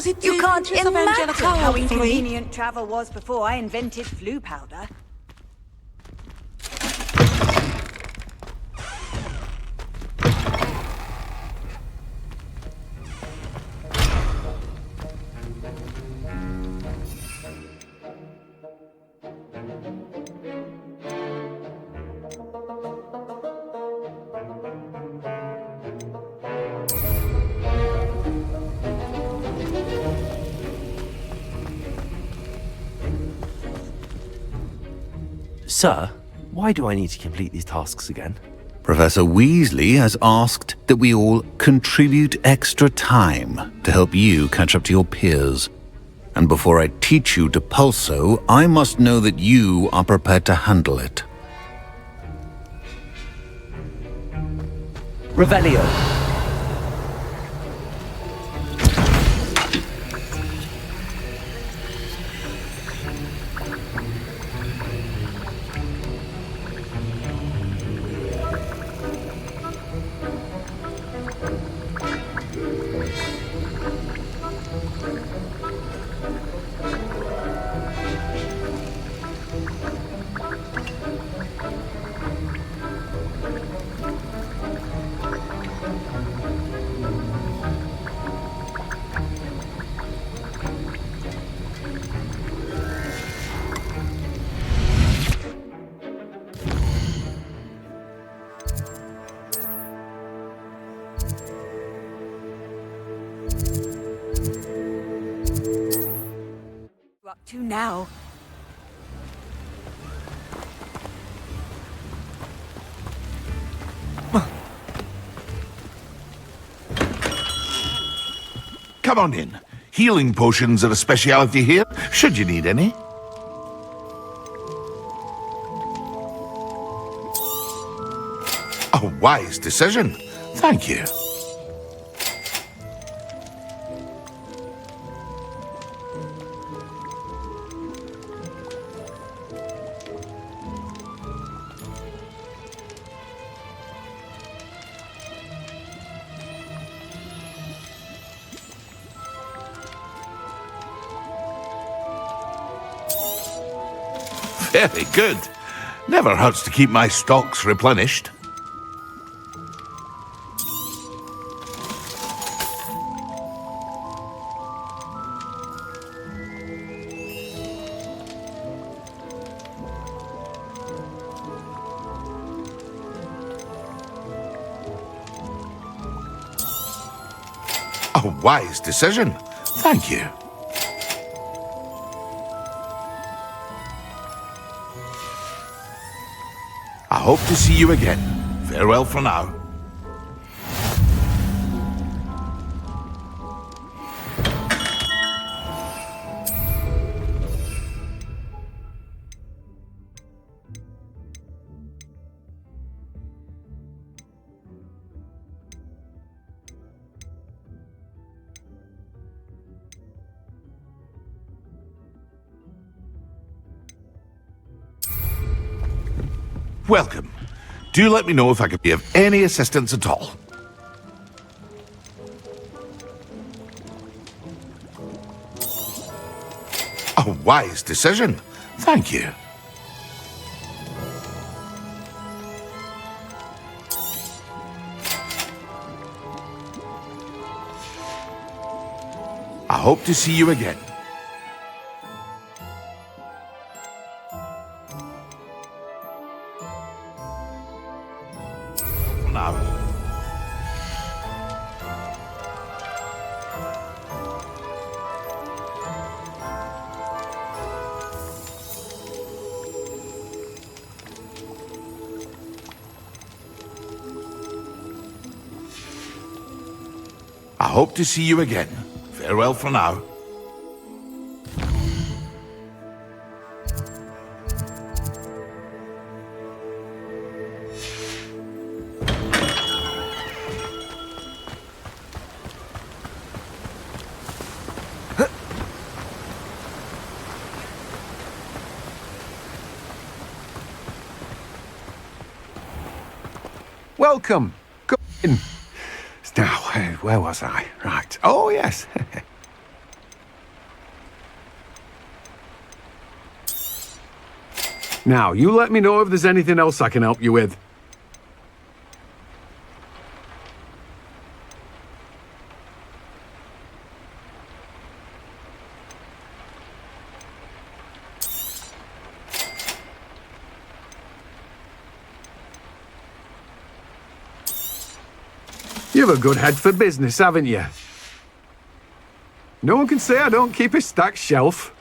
Was it You can't imagine how three? inconvenient travel was before I invented flu powder. Sir, why do I need to complete these tasks again? Professor Weasley has asked that we all contribute extra time to help you catch up to your peers. And before I teach you to pulso, I must know that you are prepared to handle it. Revelio. Up to now. Come on in. Healing potions are a speciality here, should you need any. A wise decision. Thank you. Very good. Never hurts to keep my stocks replenished. A wise decision. Thank you. I hope to see you again. Farewell for now. Welcome. Do let me know if I can be of any assistance at all. A wise decision. Thank you. I hope to see you again. Now. I hope to see you again. Farewell for now. Welcome. Come in. Now, where was I? Right. Oh, yes. Now, you let me know if there's anything else I can help you with. You've a good head for business, haven't you? No one can say I don't keep a stacked shelf.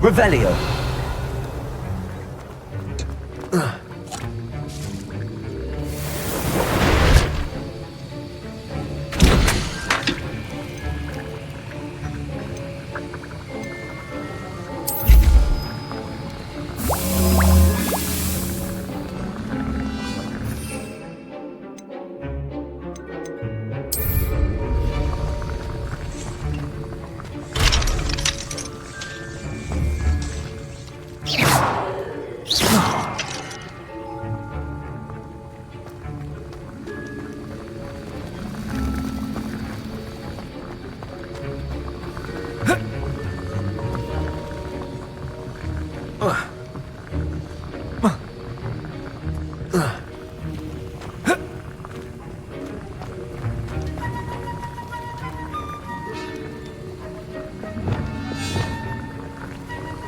Revelio.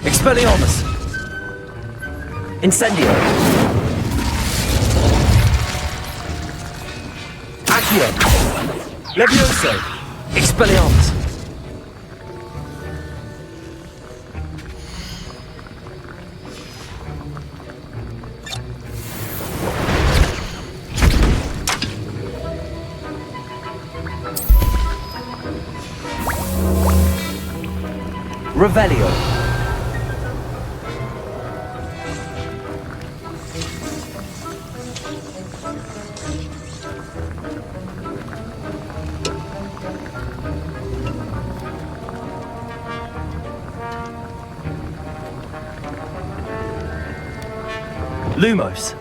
Expelliarmus! Incendio! Accio! Levioso! Expelliarmus! Revelio! Lumos.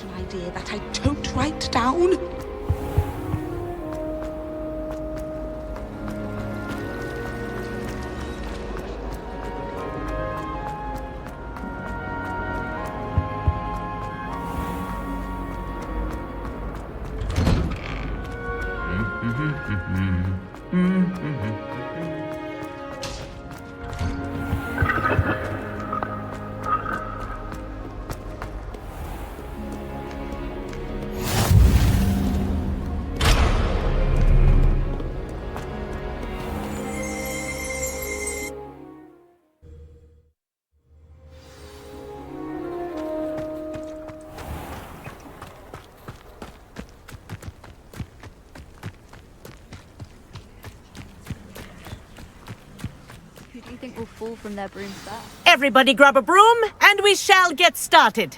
an idea that I don't write down. Who do you think will fall from their brooms first? Everybody grab a broom, and we shall get started.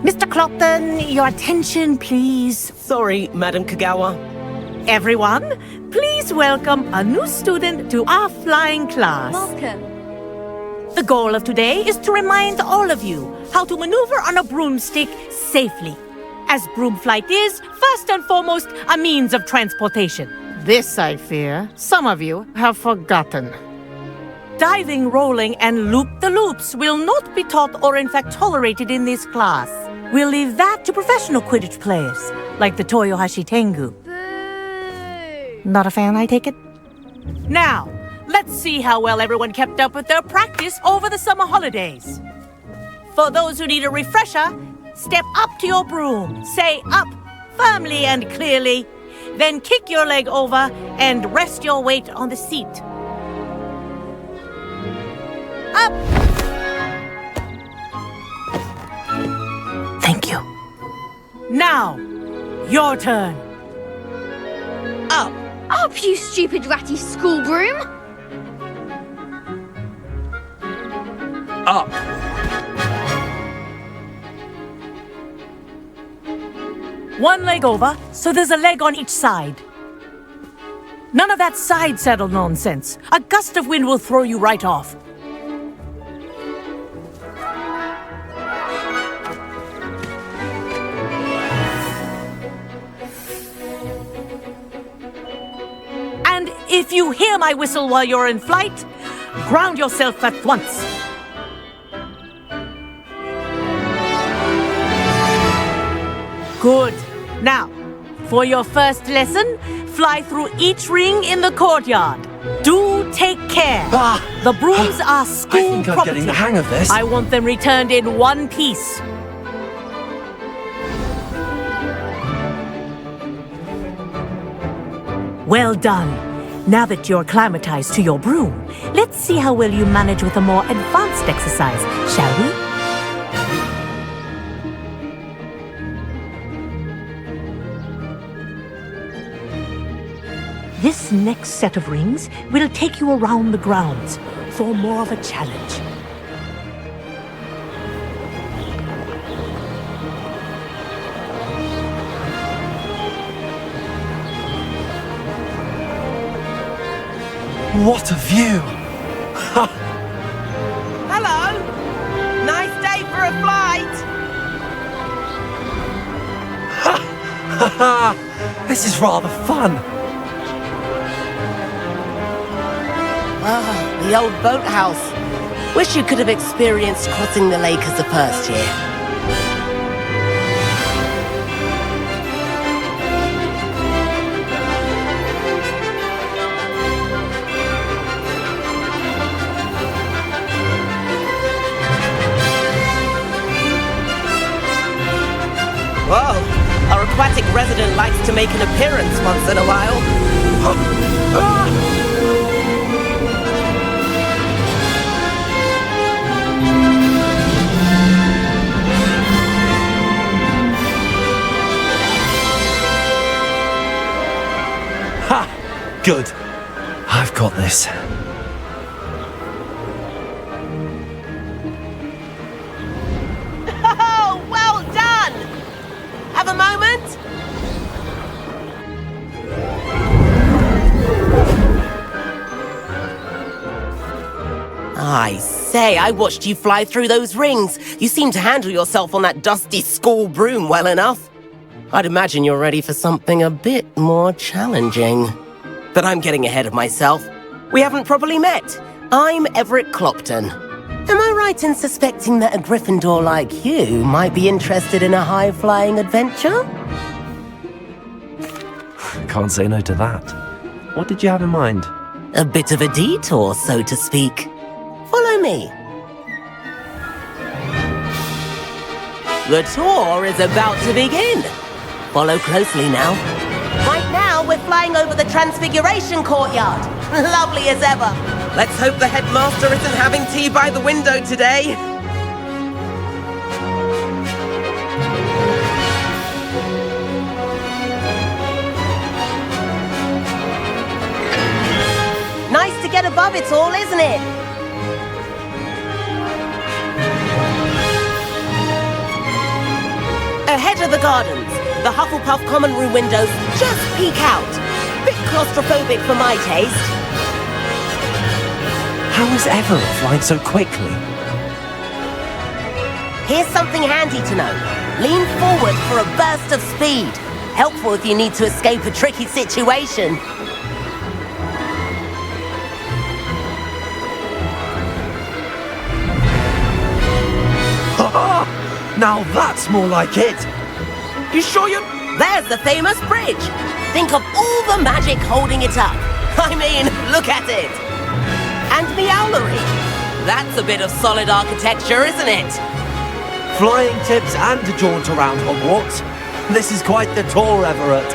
Mr. Clopton, your attention, please. Sorry, Madam Kagawa. Everyone, please welcome a new student to our flying class. Welcome. The goal of today is to remind all of you how to maneuver on a broomstick safely, as broom flight is, first and foremost, a means of transportation. This, I fear, some of you have forgotten. Diving, rolling, and loop-the-loops will not be taught or in fact tolerated in this class. We'll leave that to professional Quidditch players, like the Toyohashi Tengu. Boo! Not a fan, I take it? Now, let's see how well everyone kept up with their practice over the summer holidays. For those who need a refresher, step up to your broom, say up firmly and clearly, then kick your leg over and rest your weight on the seat. Up! Thank you. Now, your turn. Up! Up, you stupid ratty school broom! Up. One leg over, so there's a leg on each side. None of that side saddle nonsense. A gust of wind will throw you right off. And if you hear my whistle while you're in flight, ground yourself at once. Good. Now, for your first lesson, fly through each ring in the courtyard. Do take care. The brooms are school I think I'm property. getting the hang of this. I want them returned in one piece. Well done. Now that you're acclimatized to your broom, let's see how well you manage with a more advanced exercise, shall we? This next set of rings will take you around the grounds for more of a challenge. What a view! Hello! Nice day for a flight! This is rather fun. Ah, the old boathouse. Wish you could have experienced crossing the lake as a first year. Whoa, our aquatic resident likes to make an appearance once in a while. Ha! Good. I've got this. Oh, well done! Have a moment? I say, I watched you fly through those rings. You seem to handle yourself on that dusty school broom well enough. I'd imagine you're ready for something a bit more challenging. But I'm getting ahead of myself. We haven't properly met. I'm Everett Clopton. Am I right in suspecting that a Gryffindor like you might be interested in a high-flying adventure? Can't say no to that. What did you have in mind? A bit of a detour, so to speak. Follow me. The tour is about to begin. Follow closely now. Right now, we're flying over the Transfiguration Courtyard. Lovely as ever. Let's hope the headmaster isn't having tea by the window today. Nice to get above it all, isn't it? Ahead of the gardens, the Hufflepuff common room windows just peek out. Bit claustrophobic for my taste. How is Everett flying so quickly? Here's something handy to know. Lean forward for a burst of speed. Helpful if you need to escape a tricky situation. Now that's more like it! You sure you... There's the famous bridge. Think of all the magic holding it up. I mean, look at it. And the owlery. That's a bit of solid architecture, isn't it? Flying tips and a jaunt around Hogwarts. This is quite the tour, Everett.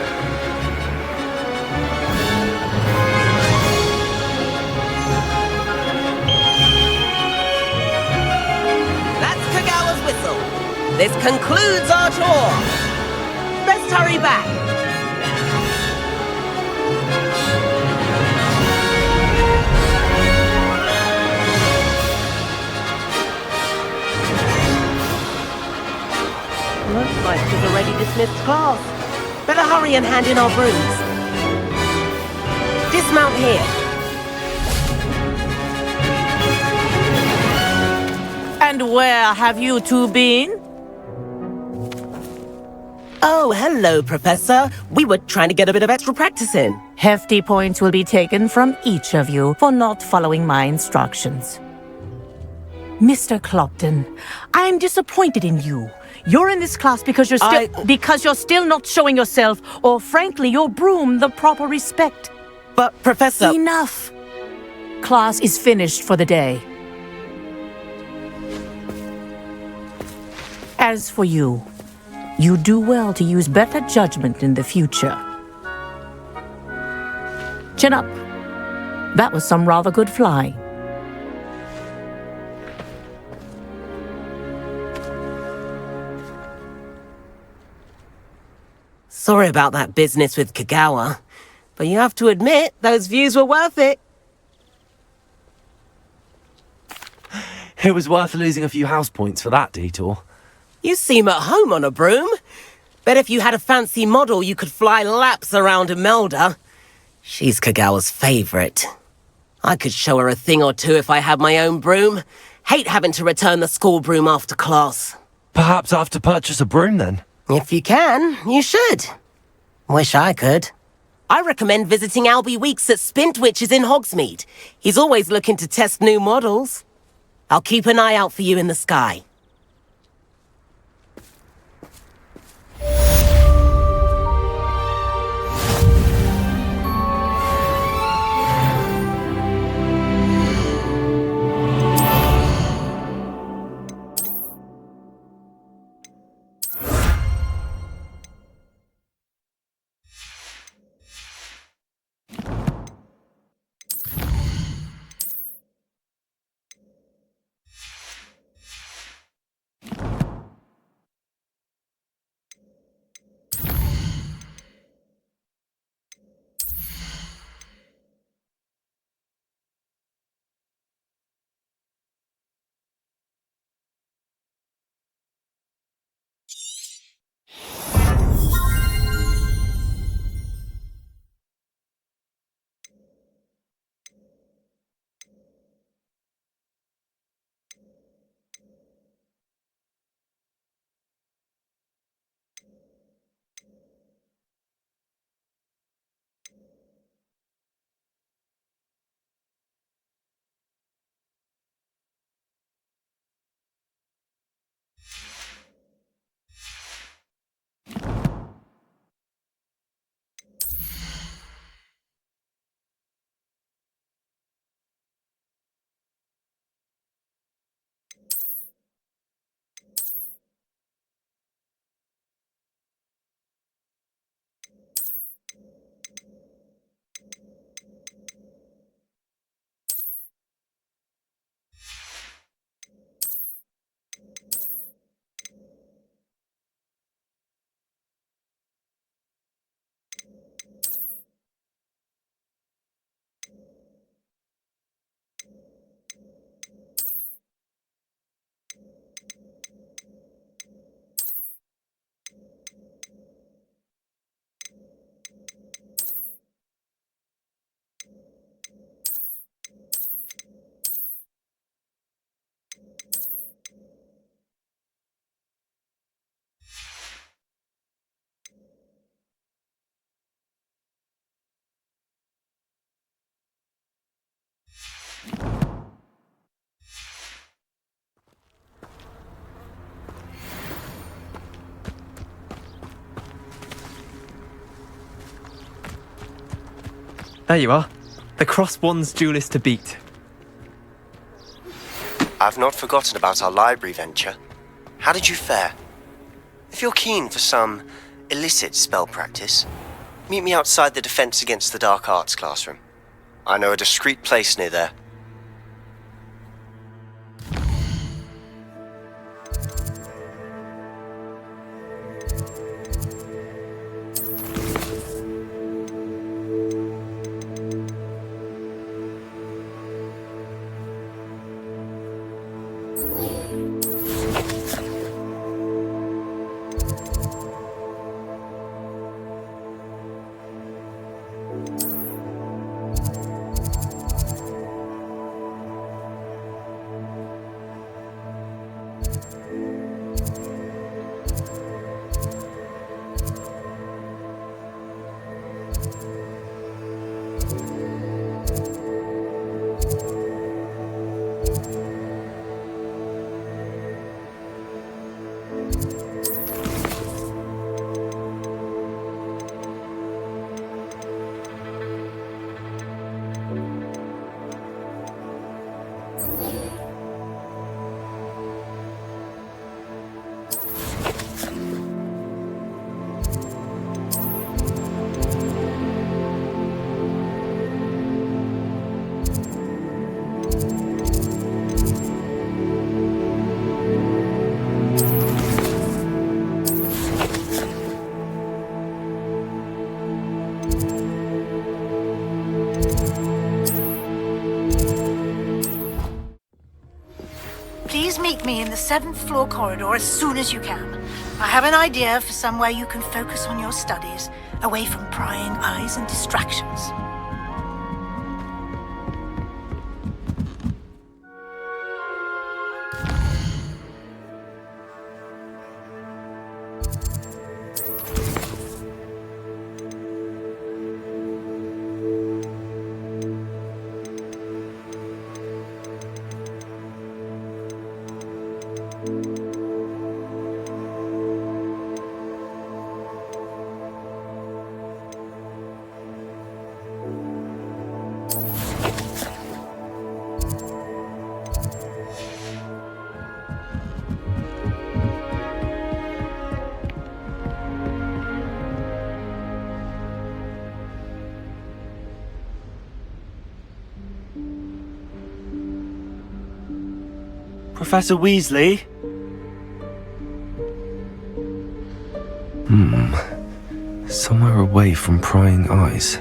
That's Kagawa's whistle. This concludes our tour. Best hurry back. Looks like we've already dismissed class. Better hurry and hand in our brooms. Dismount here. And where have you two been? Oh, hello, Professor. We were trying to get a bit of extra practice in. Hefty points will be taken from each of you for not following my instructions. Mr. Clopton, I'm disappointed in you. You're in this class because you're still not showing yourself, or frankly, your broom, the proper respect. But, Professor... Enough. Class is finished for the day. As for you, you do well to use better judgment in the future. Chin up. That was some rather good flying. Sorry about that business with Kagawa, but you have to admit, those views were worth it. It was worth losing a few house points for that detour. You seem at home on a broom. Bet if you had a fancy model, you could fly laps around Imelda. She's Kagawa's favorite. I could show her a thing or two if I had my own broom. Hate having to return the school broom after class. Perhaps I have to purchase a broom then? If you can, you should. Wish I could. I recommend visiting Albie Weeks at Spintwitches in Hogsmeade. He's always looking to test new models. I'll keep an eye out for you in the sky. There you are. The cross-wands duelist to beat. I've not forgotten about our library venture. How did you fare? If you're keen for some illicit spell practice, meet me outside the Defense Against the Dark Arts classroom. I know a discreet place near there. Please meet me in the 7th floor corridor as soon as you can. I have an idea for somewhere you can focus on your studies, away from prying eyes and distractions. Professor Weasley? Somewhere away from prying eyes.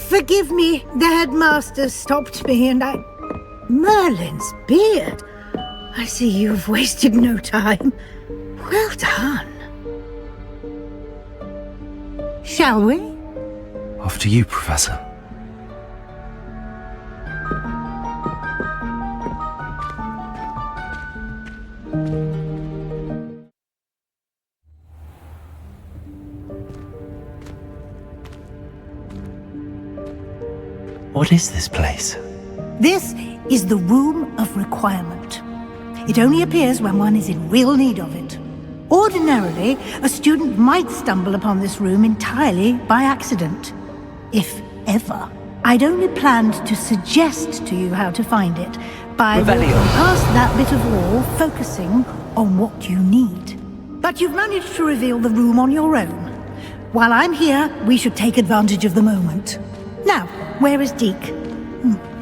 Forgive me, the headmaster stopped me and I... Merlin's beard! I see you've wasted no time. Well done. Shall we? After you, Professor. What is this place? This is the Room of Requirement. It only appears when one is in real need of it. Ordinarily, a student might stumble upon this room entirely by accident. If ever. I'd only planned to suggest to you how to find it by walking past that bit of wall, focusing on what you need. But you've managed to reveal the room on your own. While I'm here, we should take advantage of the moment. Now, where is Deke?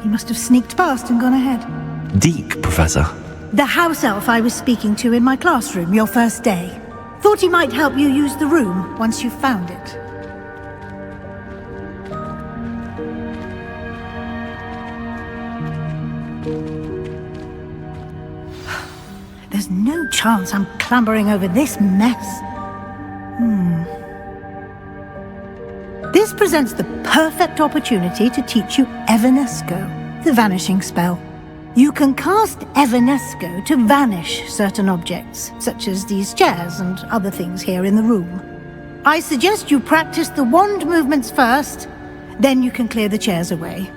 He must have sneaked past and gone ahead. Deke, Professor. The house elf I was speaking to in my classroom your first day. Thought he might help you use the room once you found it. There's no chance I'm clambering over this mess. This presents the perfect opportunity to teach you Evanesco, the vanishing spell. You can cast Evanesco to vanish certain objects, such as these chairs and other things here in the room. I suggest you practice the wand movements first, then you can clear the chairs away.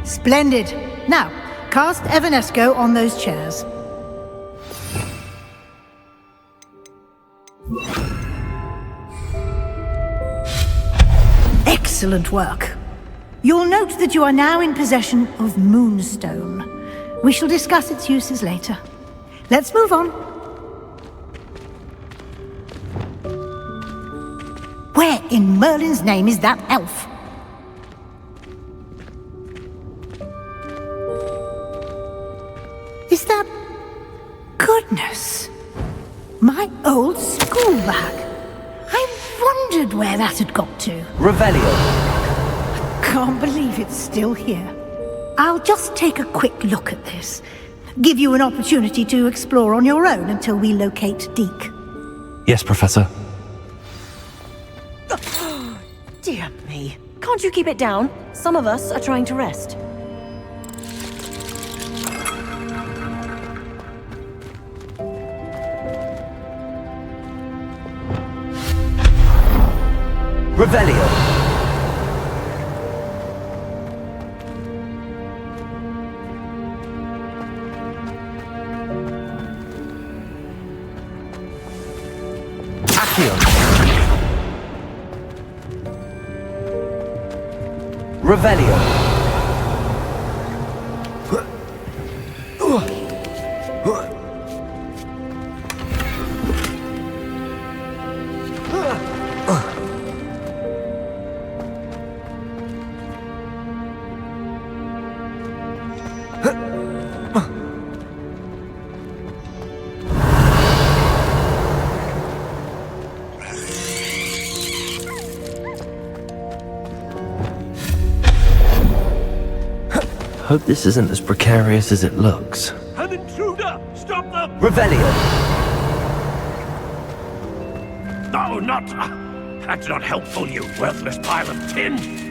Splendid. Now, cast Evanesco on those chairs. Excellent work. You'll note that you are now in possession of Moonstone. We shall discuss its uses later. Let's move on. Where in Merlin's name is that elf? Is that... Goodness! My old school bag. I wondered where that had got to. Revelio. Can't believe it's still here. I'll just take a quick look at this. Give you an opportunity to explore on your own until we locate Deke. Yes, Professor. Dear me. Can't you keep it down? Some of us are trying to rest. Revelio. Accio. Revelio. Hope this isn't as precarious as it looks. An intruder! Stop them! Revelio. No, not... That's not helpful, you worthless pile of tin!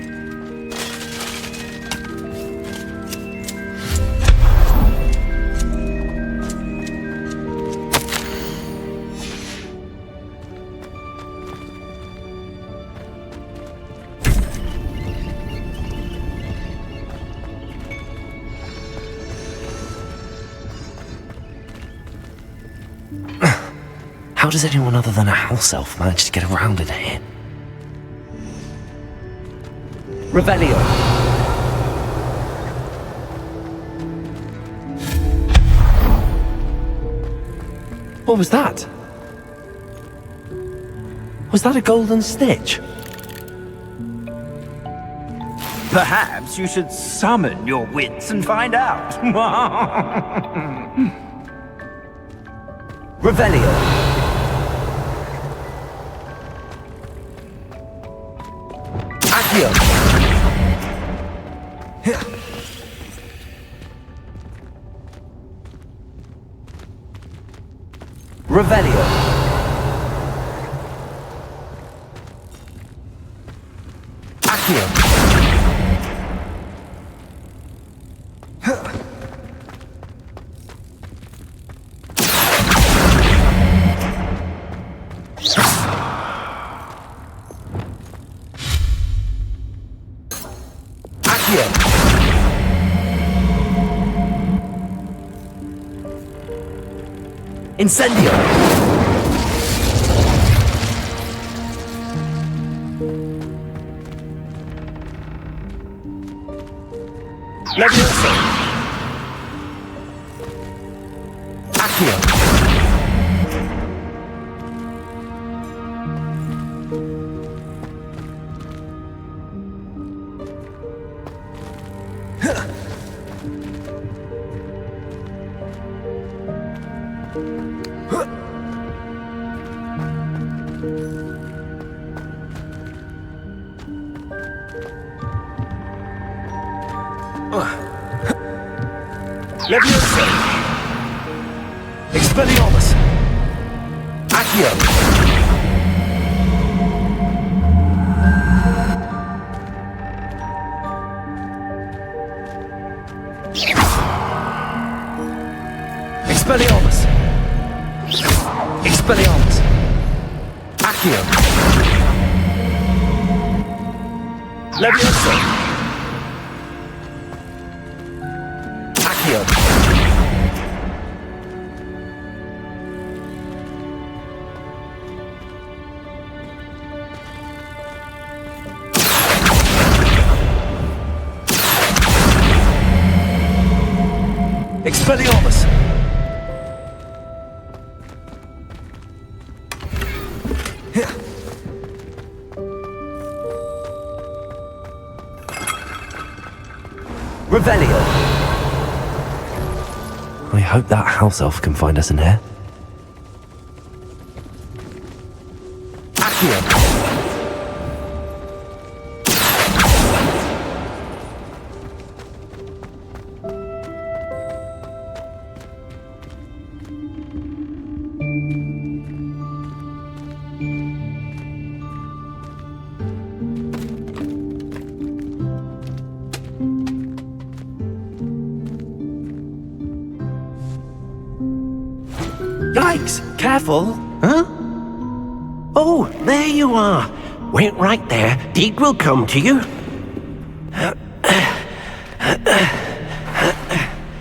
How does anyone other than a house elf manage to get around in here? Revelio. What was that? Was that a golden stitch? Perhaps you should summon your wits and find out. Revelio. Accio. Revelio. Accio. Incendio! Leviosa! Accio! Leviosa! Expelliarmus! Accio! Expelliarmus! Expelliarmus! Accio! Leviosa! Accio! Expelliarmus! Revelio! I hope that house elf can find us in here. Accio! Yikes! Careful! Huh? Oh, there you are. Wait right there. Deek will come to you.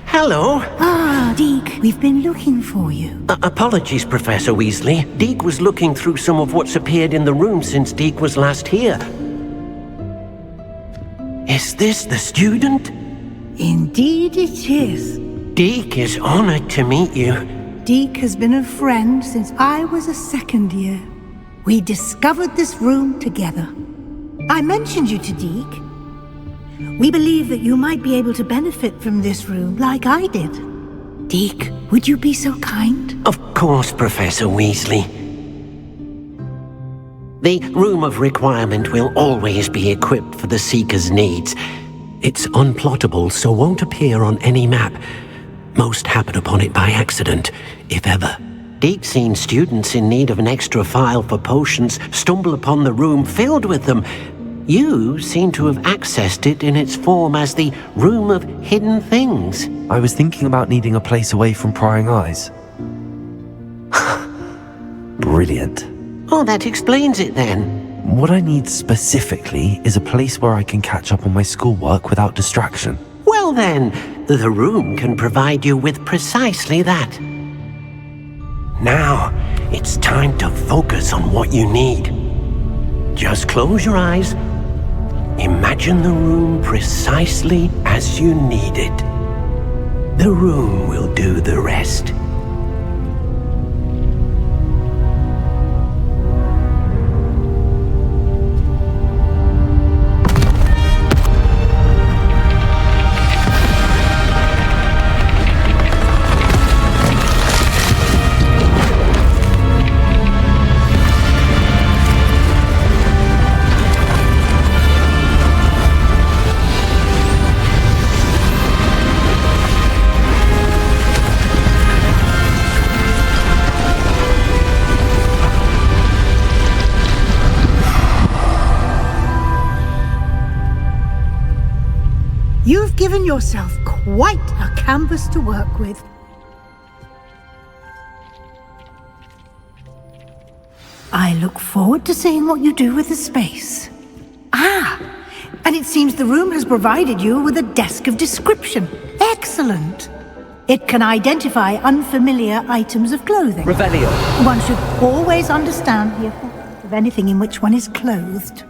Hello. Ah, Deek, we've been looking for you. Apologies, Professor Weasley. Deek was looking through some of what's appeared in the room since Deek was last here. Is this the student? Indeed it is. Deek is honored to meet you. Deek has been a friend since I was a second year. We discovered this room together. I mentioned you to Deek. We believe that you might be able to benefit from this room like I did. Deek, would you be so kind? Of course, Professor Weasley. The Room of Requirement will always be equipped for the Seeker's needs. It's unplottable, so won't appear on any map. Most happen upon it by accident, if ever. Deek's seen students in need of an extra file for potions stumble upon the room filled with them. You seem to have accessed it in its form as the Room of Hidden Things. I was thinking about needing a place away from prying eyes. Brilliant. Oh, that explains it then. What I need specifically is a place where I can catch up on my schoolwork without distraction. Well then, the room can provide you with precisely that. Now, it's time to focus on what you need. Just close your eyes. Imagine the room precisely as you need it. The room will do the rest. You've given yourself quite a canvas to work with. I look forward to seeing what you do with the space. Ah, and it seems the room has provided you with a desk of description. Excellent. It can identify unfamiliar items of clothing. Revelio. One should always understand the effect of anything in which one is clothed.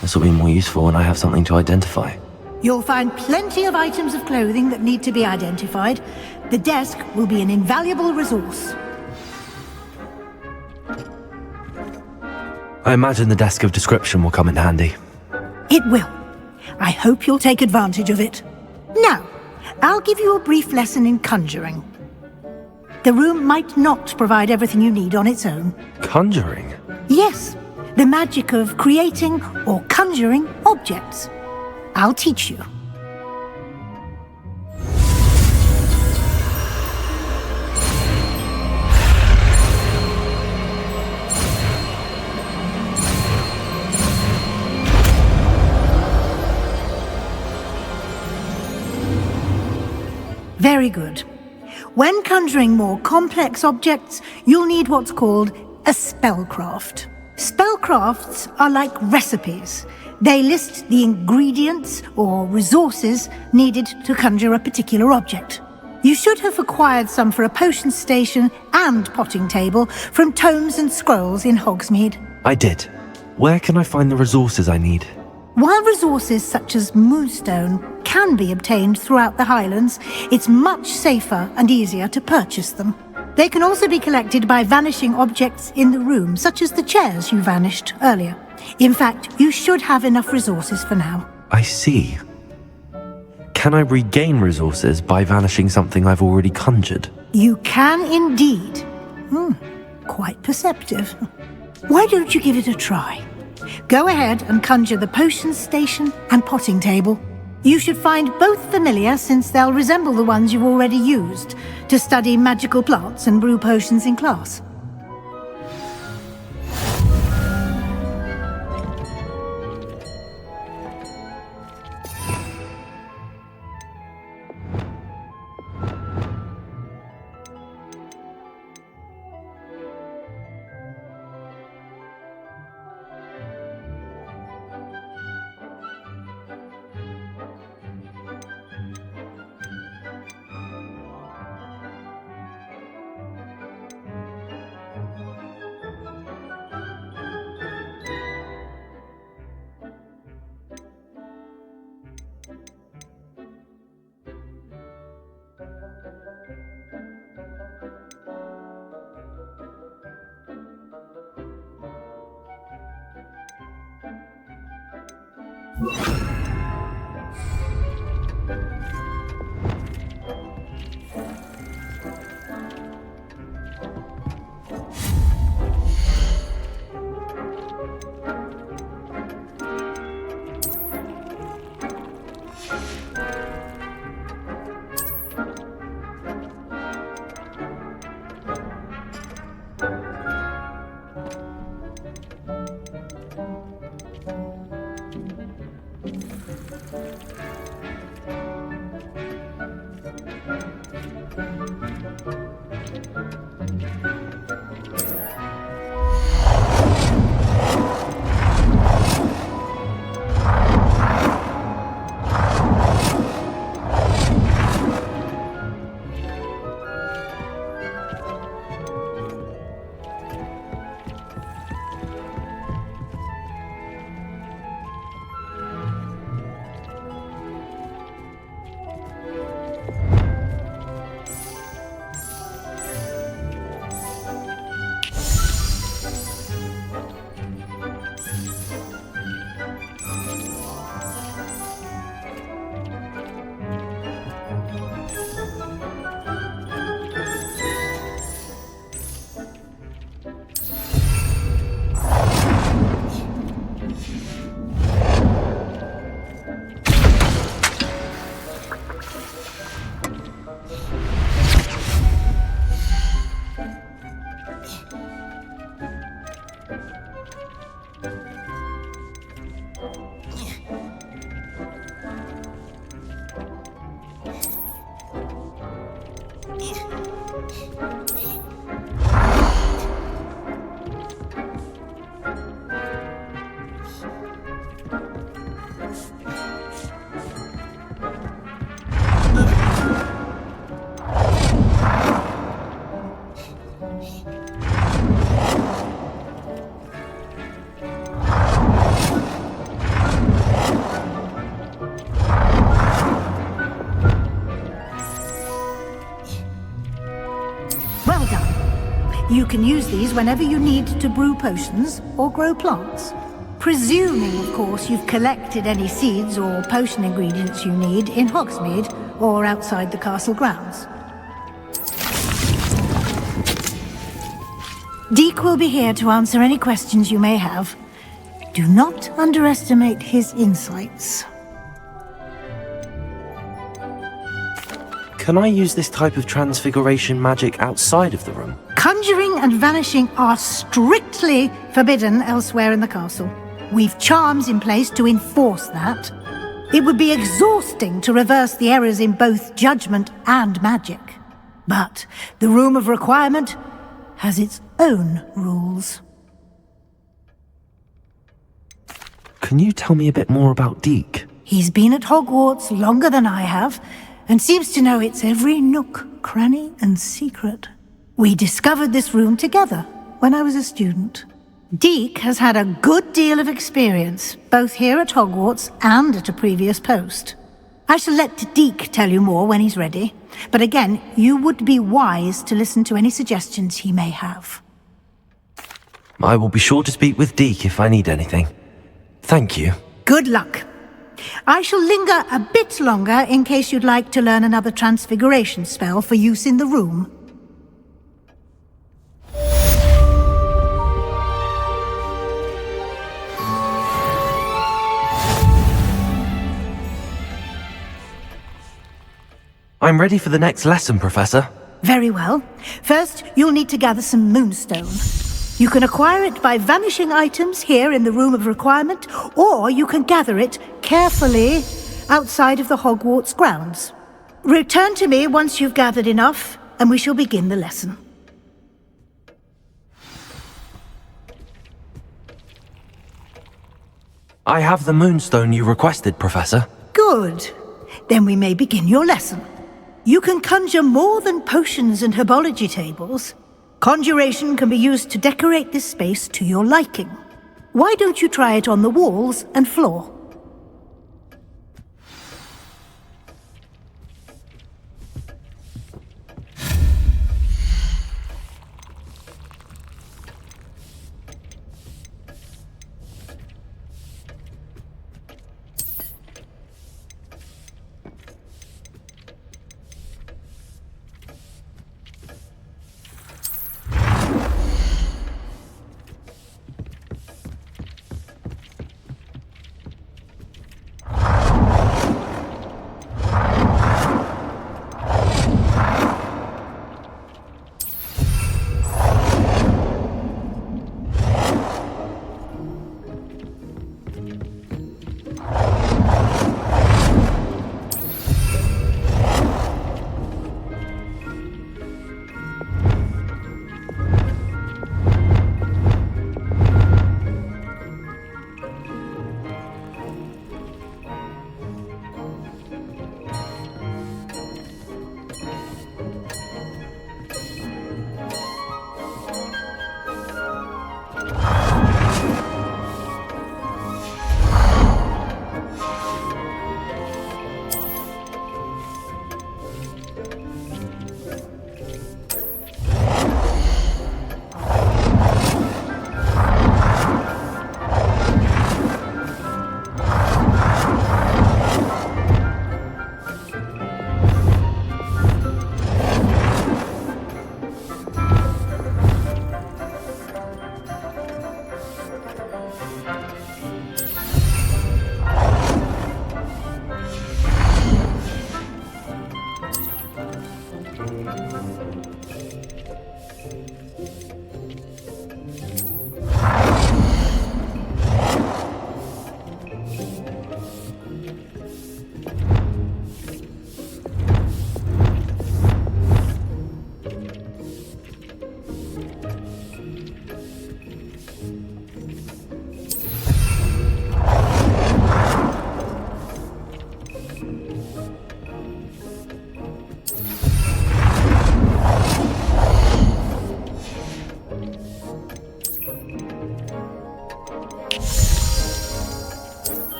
This will be more useful when I have something to identify. You'll find plenty of items of clothing that need to be identified. The desk will be an invaluable resource. I imagine the desk of description will come in handy. It will. I hope you'll take advantage of it. Now, I'll give you a brief lesson in conjuring. The room might not provide everything you need on its own. Conjuring? Yes, the magic of creating or conjuring objects. I'll teach you. Very good. When conjuring more complex objects, you'll need what's called a spellcraft. Spellcrafts are like recipes. They list the ingredients or resources needed to conjure a particular object. You should have acquired some for a potion station and potting table from tomes and scrolls in Hogsmeade. I did. Where can I find the resources I need? While resources such as moonstone can be obtained throughout the Highlands, it's much safer and easier to purchase them. They can also be collected by vanishing objects in the room, such as the chairs you vanished earlier. In fact, you should have enough resources for now. I see. Can I regain resources by vanishing something I've already conjured? You can indeed. Quite perceptive. Why don't you give it a try? Go ahead and conjure the potion station and potting table. You should find both familiar, since they'll resemble the ones you've already used to study magical plants and brew potions in class. You can use these whenever you need to brew potions or grow plants. Presuming, of course, you've collected any seeds or potion ingredients you need in Hogsmeade or outside the castle grounds. Deke will be here to answer any questions you may have. Do not underestimate his insights. Can I use this type of transfiguration magic outside of the room? Conjuring and vanishing are strictly forbidden elsewhere in the castle. We've charms in place to enforce that. It would be exhausting to reverse the errors in both judgment and magic. But the Room of Requirement has its own rules. Can you tell me a bit more about Deke? He's been at Hogwarts longer than I have, and seems to know its every nook, cranny, and secret. We discovered this room together when I was a student. Deke has had a good deal of experience, both here at Hogwarts and at a previous post. I shall let Deke tell you more when he's ready, but again, you would be wise to listen to any suggestions he may have. I will be sure to speak with Deke if I need anything. Thank you. Good luck. I shall linger a bit longer in case you'd like to learn another transfiguration spell for use in the room. I'm ready for the next lesson, Professor. Very well. First, you'll need to gather some moonstone. You can acquire it by vanishing items here in the Room of Requirement, or you can gather it carefully outside of the Hogwarts grounds. Return to me once you've gathered enough, and we shall begin the lesson. I have the moonstone you requested, Professor. Good. Then we may begin your lesson. You can conjure more than potions and herbology tables. Conjuration can be used to decorate this space to your liking. Why don't you try it on the walls and floor?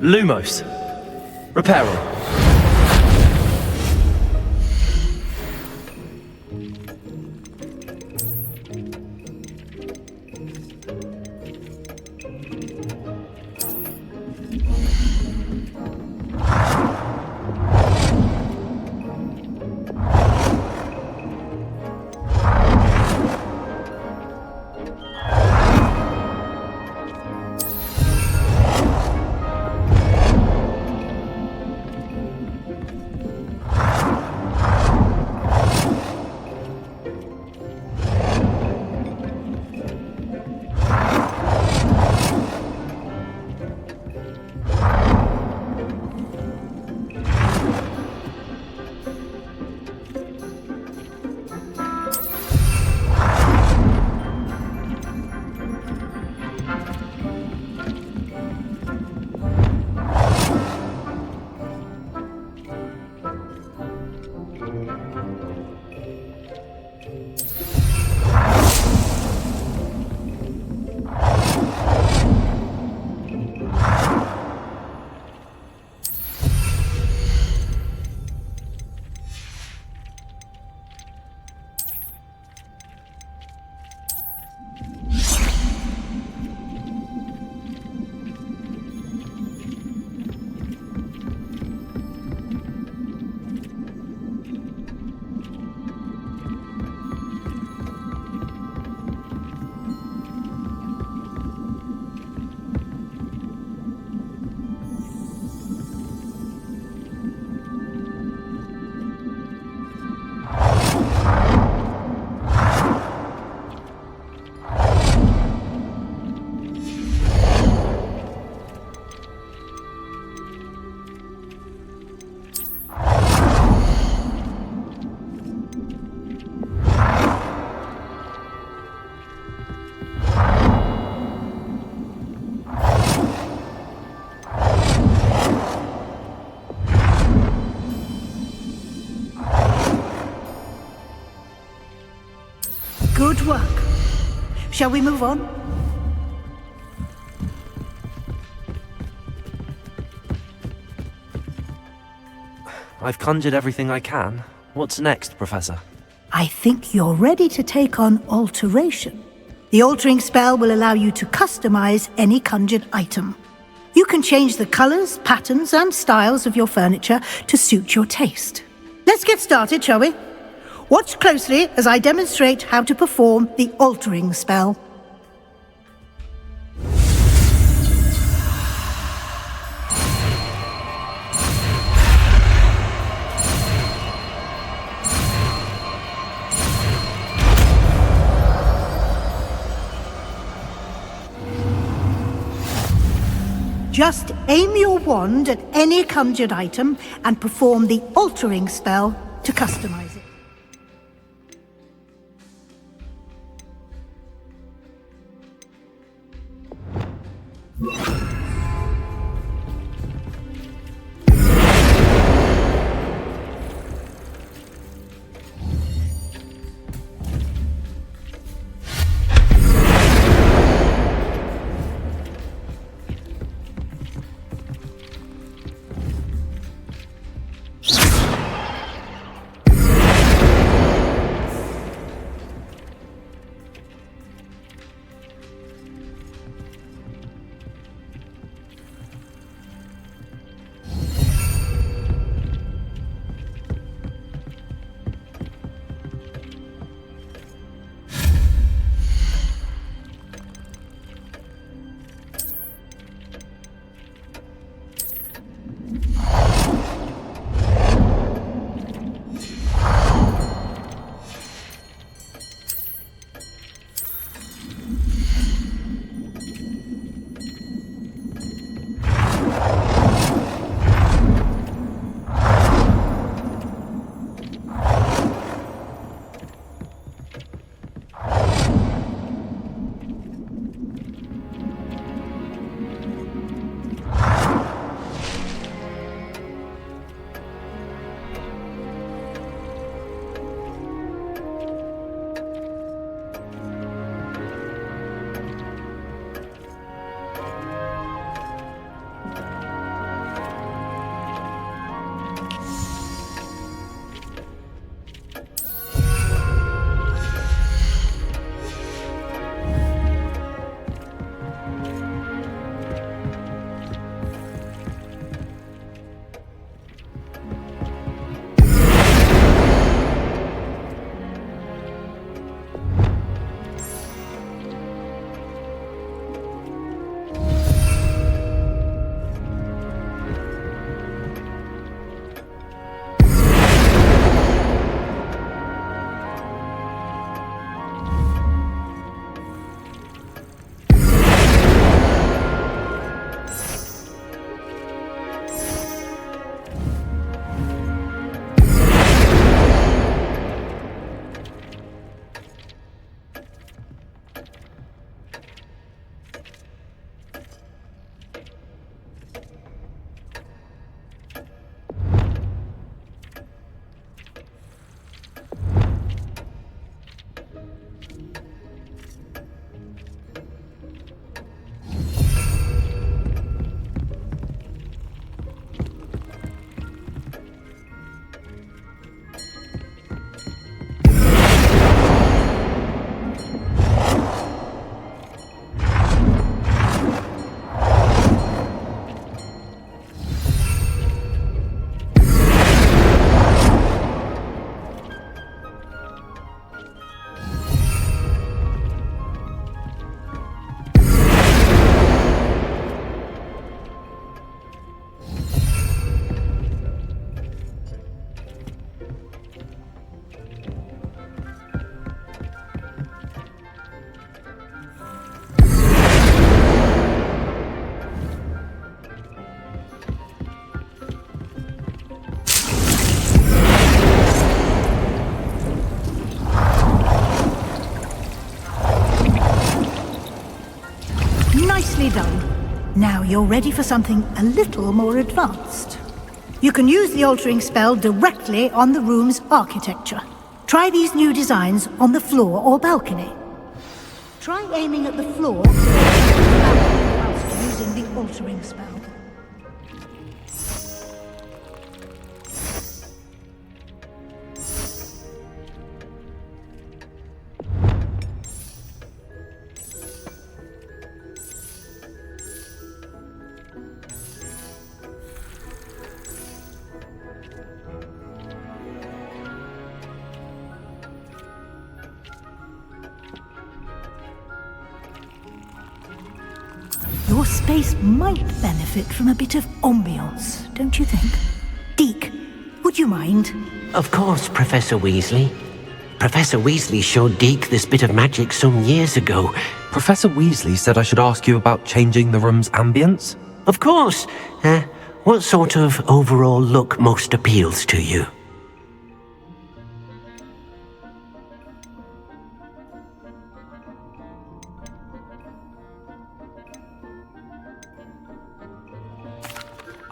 Lumos. Repair all. Good work. Shall we move on? I've conjured everything I can. What's next, Professor? I think you're ready to take on alteration. The altering spell will allow you to customize any conjured item. You can change the colors, patterns, and styles of your furniture to suit your taste. Let's get started, shall we? Watch closely as I demonstrate how to perform the altering spell. Just aim your wand at any conjured item and perform the altering spell to customize it. Nicely done. Now you're ready for something a little more advanced. You can use the altering spell directly on the room's architecture. Try these new designs on the floor or balcony. Try aiming at the floor whilst using the altering spell. Your space might benefit from a bit of ambiance, don't you think? Deke, would you mind? Of course, Professor Weasley. Professor Weasley showed Deke this bit of magic some years ago. Professor Weasley said I should ask you about changing the room's ambience? Of course. What sort of overall look most appeals to you?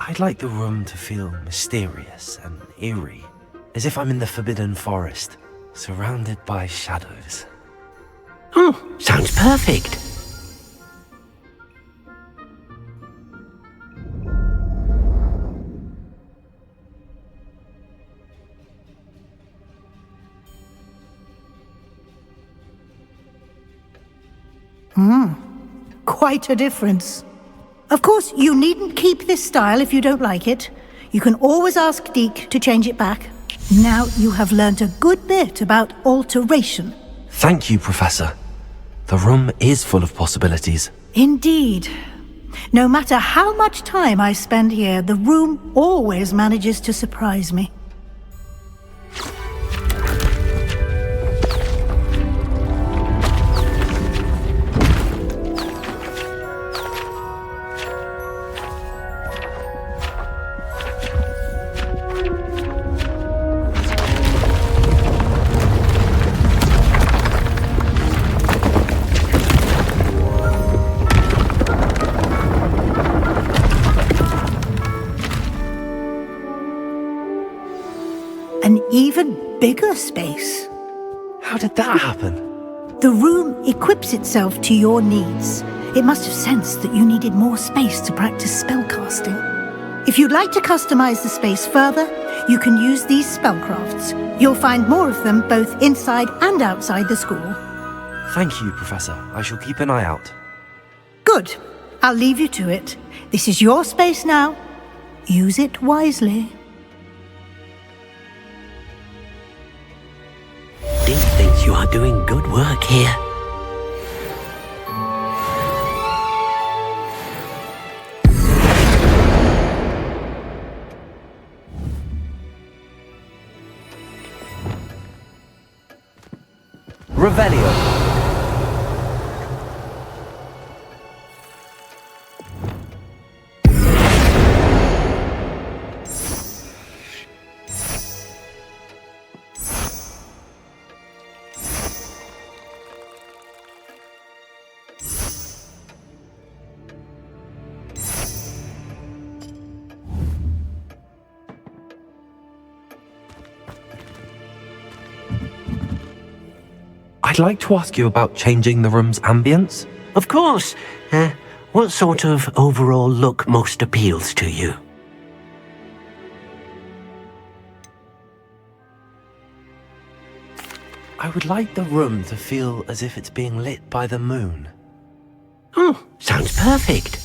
I'd like the room to feel mysterious and eerie, as if I'm in the Forbidden Forest, surrounded by shadows. Sounds perfect. Quite a difference. Of course, you needn't keep this style if you don't like it. You can always ask Deke to change it back. Now you have learnt a good bit about alteration. Thank you, Professor. The room is full of possibilities. Indeed. No matter how much time I spend here, the room always manages to surprise me. An even bigger space. How did that happen? The room equips itself to your needs. It must have sensed that you needed more space to practice spellcasting. If you'd like to customize the space further, you can use these spellcrafts. You'll find more of them both inside and outside the school. Thank you, Professor. I shall keep an eye out. Good. I'll leave you to it. This is your space now. Use it wisely. Deke thinks you are doing good work here. Revelio. I'd like to ask you about changing the room's ambience. Of course. What sort of overall look most appeals to you? I would like the room to feel as if it's being lit by the moon. Sounds perfect.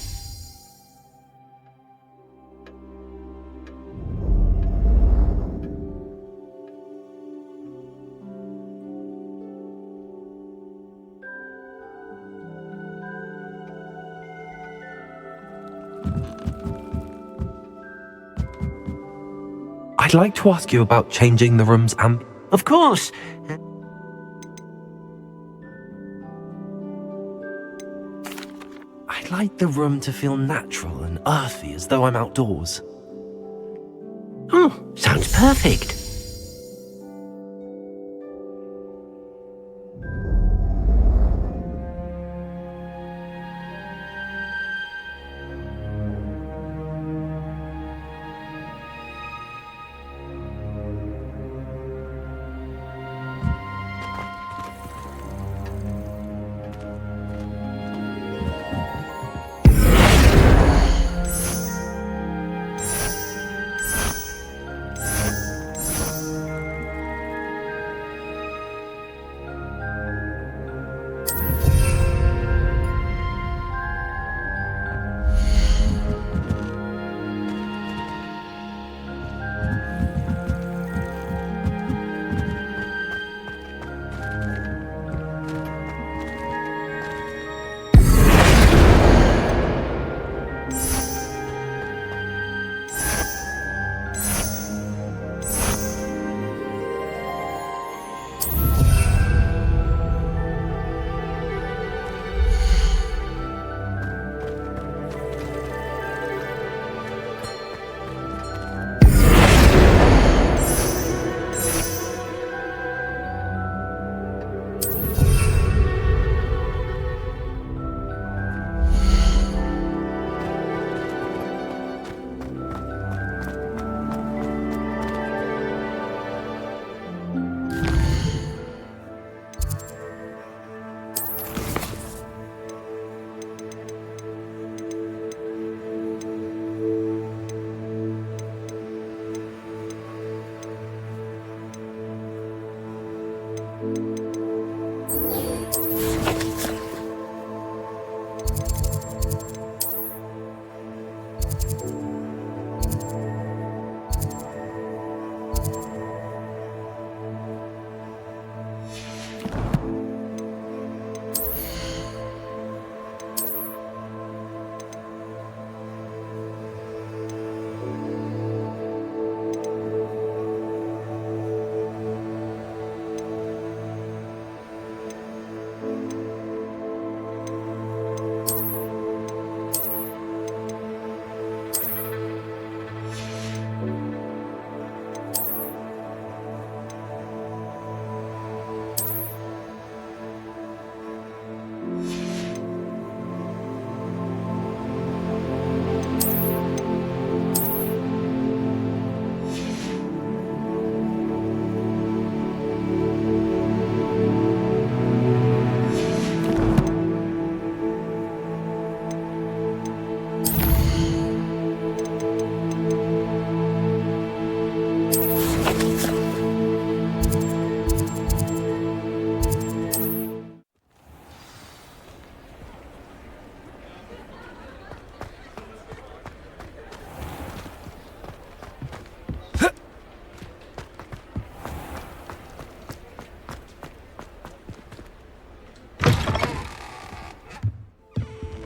I'd like to ask you about changing the room's Of course. I'd like the room to feel natural and earthy, as though I'm outdoors. Sounds perfect.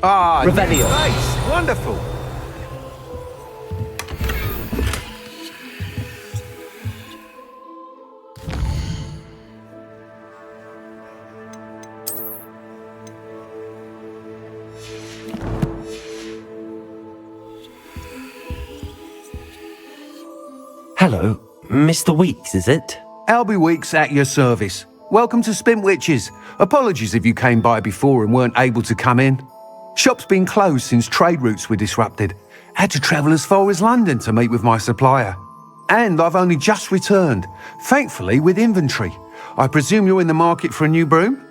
Ah, Revelio. nice. Wonderful. Hello, Mr. Weeks, is it? Albie Weeks at your service. Welcome to Spintwitches. Apologies if you came by before and weren't able to come in. Shop's been closed since trade routes were disrupted. Had to travel as far as London to meet with my supplier. And I've only just returned, thankfully with inventory. I presume you're in the market for a new broom?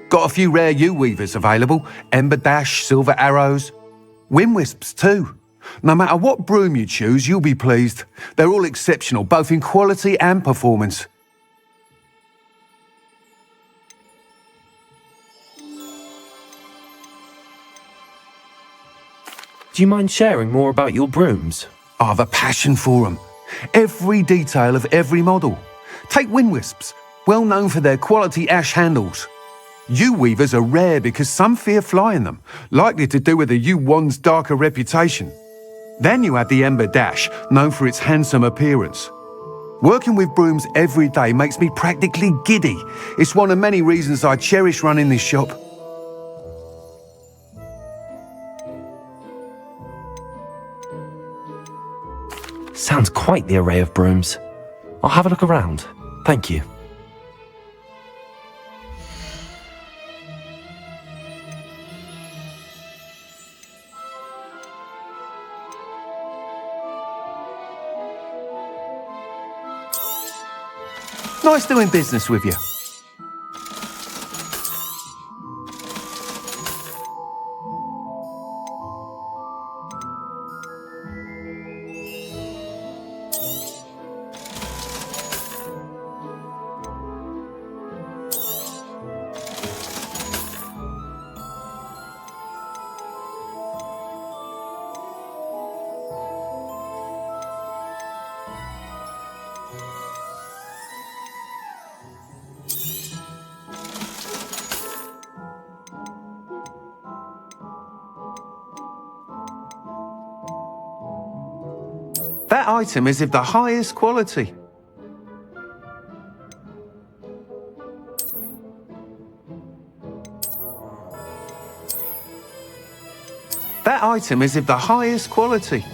Got a few rare U-weavers available, Ember Dash, Silver Arrows, Wind Wisps too. No matter what broom you choose, you'll be pleased. They're all exceptional, both in quality and performance. Do you mind sharing more about your brooms? I've a passion for them. Every detail of every model. Take Wind Wisps, well known for their quality ash handles. U-weavers are rare because some fear flying them, likely to do with the U-wand's darker reputation. Then you have the Ember Dash, known for its handsome appearance. Working with brooms every day makes me practically giddy. It's one of many reasons I cherish running this shop. Sounds quite the array of brooms. I'll have a look around. Thank you. Nice doing business with you. That item is of the highest quality. That item is of the highest quality.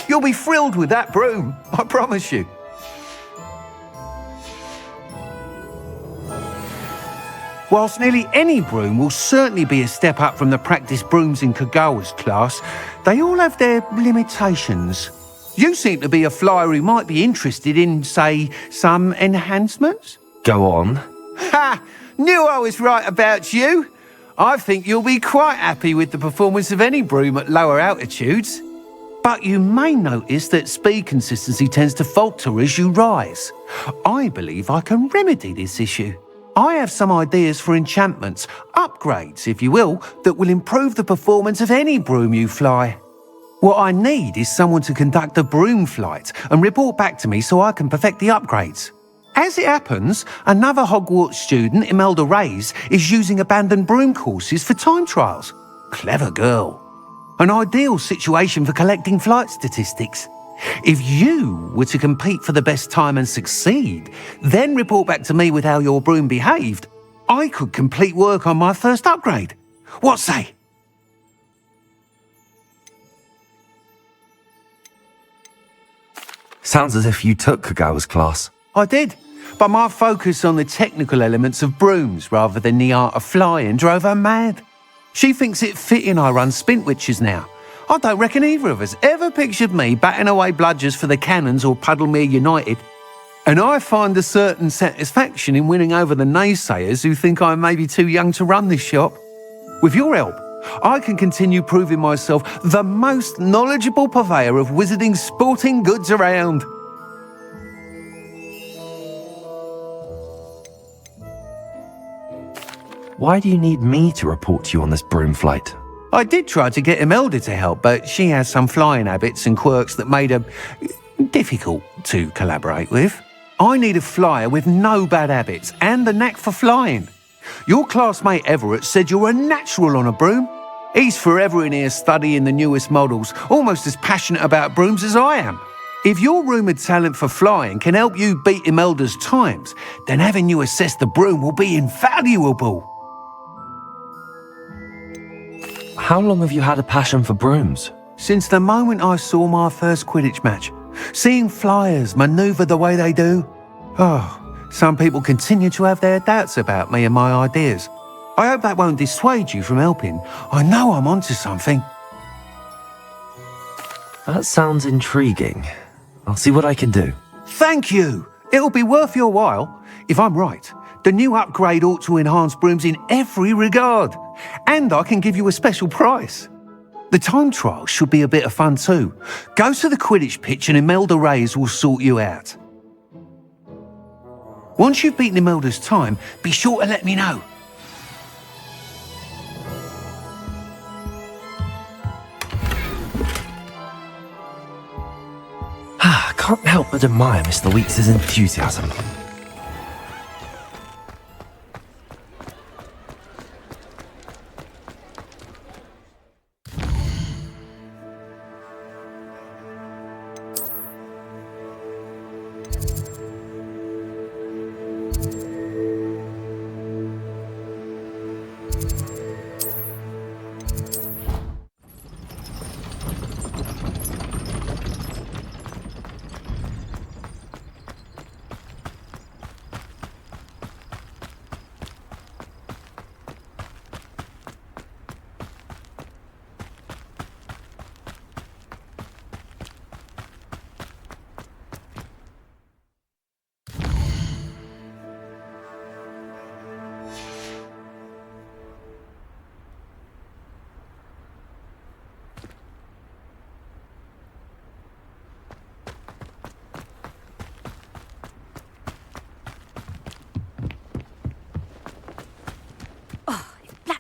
You'll be thrilled with that broom, I promise you. Whilst nearly any broom will certainly be a step up from the practice brooms in Kagawa's class, they all have their limitations. You seem to be a flyer who might be interested in, say, some enhancements? Go on. Ha! Knew I was right about you. I think you'll be quite happy with the performance of any broom at lower altitudes. But you may notice that speed consistency tends to falter as you rise. I believe I can remedy this issue. I have some ideas for enchantments, upgrades, if you will, that will improve the performance of any broom you fly. What I need is someone to conduct a broom flight and report back to me so I can perfect the upgrades. As it happens, another Hogwarts student, Imelda Reyes, is using abandoned broom courses for time trials. Clever girl. An ideal situation for collecting flight statistics. If you were to compete for the best time and succeed, then report back to me with how your broom behaved, I could complete work on my first upgrade. What say? Sounds as if you took Kagawa's class. I did, but my focus on the technical elements of brooms rather than the art of flying drove her mad. She thinks it fitting I run Spintwitches now. I don't reckon either of us ever pictured me batting away bludgers for the Cannons or Puddlemere United. And I find a certain satisfaction in winning over the naysayers who think I may be too young to run this shop. With your help, I can continue proving myself the most knowledgeable purveyor of wizarding sporting goods around. Why do you need me to report to you on this broom flight? I did try to get Imelda to help, but she has some flying habits and quirks that made her difficult to collaborate with. I need a flyer with no bad habits and the knack for flying. Your classmate Everett said you're a natural on a broom. He's forever in here studying the newest models, almost as passionate about brooms as I am. If your rumoured talent for flying can help you beat Imelda's times, then having you assess the broom will be invaluable. How long have you had a passion for brooms? Since the moment I saw my first Quidditch match, seeing flyers manoeuvre the way they do. Oh, some people continue to have their doubts about me and my ideas. I hope that won't dissuade you from helping. I know I'm onto something. That sounds intriguing. I'll see what I can do. Thank you. It'll be worth your while. If I'm right, the new upgrade ought to enhance brooms in every regard. And I can give you a special price. The time trial should be a bit of fun too. Go to the Quidditch pitch and Imelda Reyes will sort you out. Once you've beaten Imelda's time, be sure to let me know. I can't help but admire Mr. Weeks' enthusiasm.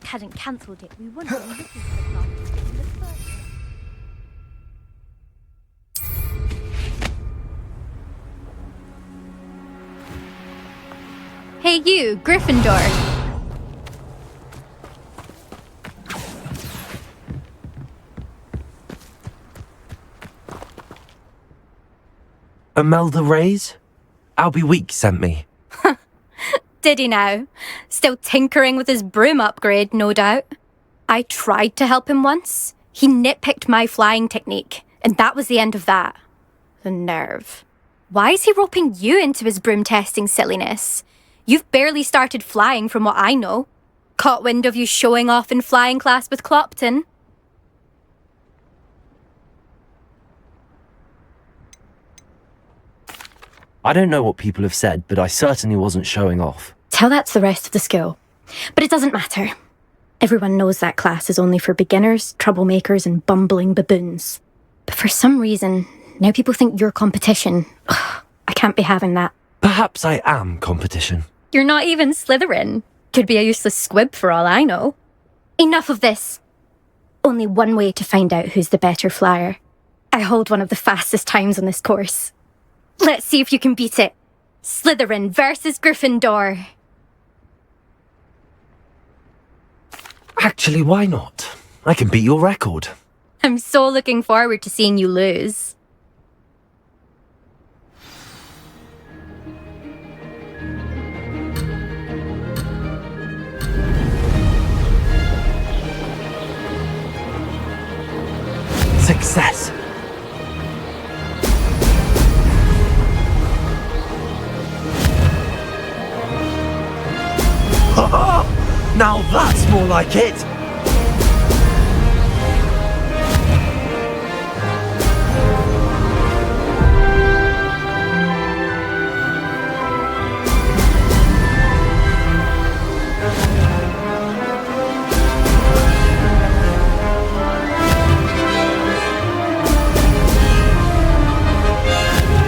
Hadn't cancelled it, we wouldn't be looking for the plot in the first place. Hey you, Gryffindor. Imelda Reyes? Albie Weeks sent me. Did he now? Still tinkering with his broom upgrade, no doubt. I tried to help him once. He nitpicked my flying technique, and that was the end of that. The nerve. Why is he roping you into his broom testing silliness? You've barely started flying from what I know. Caught wind of you showing off in flying class with Clopton. I don't know what people have said, but I certainly wasn't showing off. Tell that to the rest of the school. But it doesn't matter. Everyone knows that class is only for beginners, troublemakers, and bumbling baboons. But for some reason, now people think you're competition. Ugh, I can't be having that. Perhaps I am competition. You're not even Slytherin. Could be a useless squib for all I know. Enough of this. Only one way to find out who's the better flyer. I hold one of the fastest times on this course. Let's see if you can beat it. Slytherin versus Gryffindor. Actually, why not? I can beat your record. I'm so looking forward to seeing you lose. Success! Now that's more like it!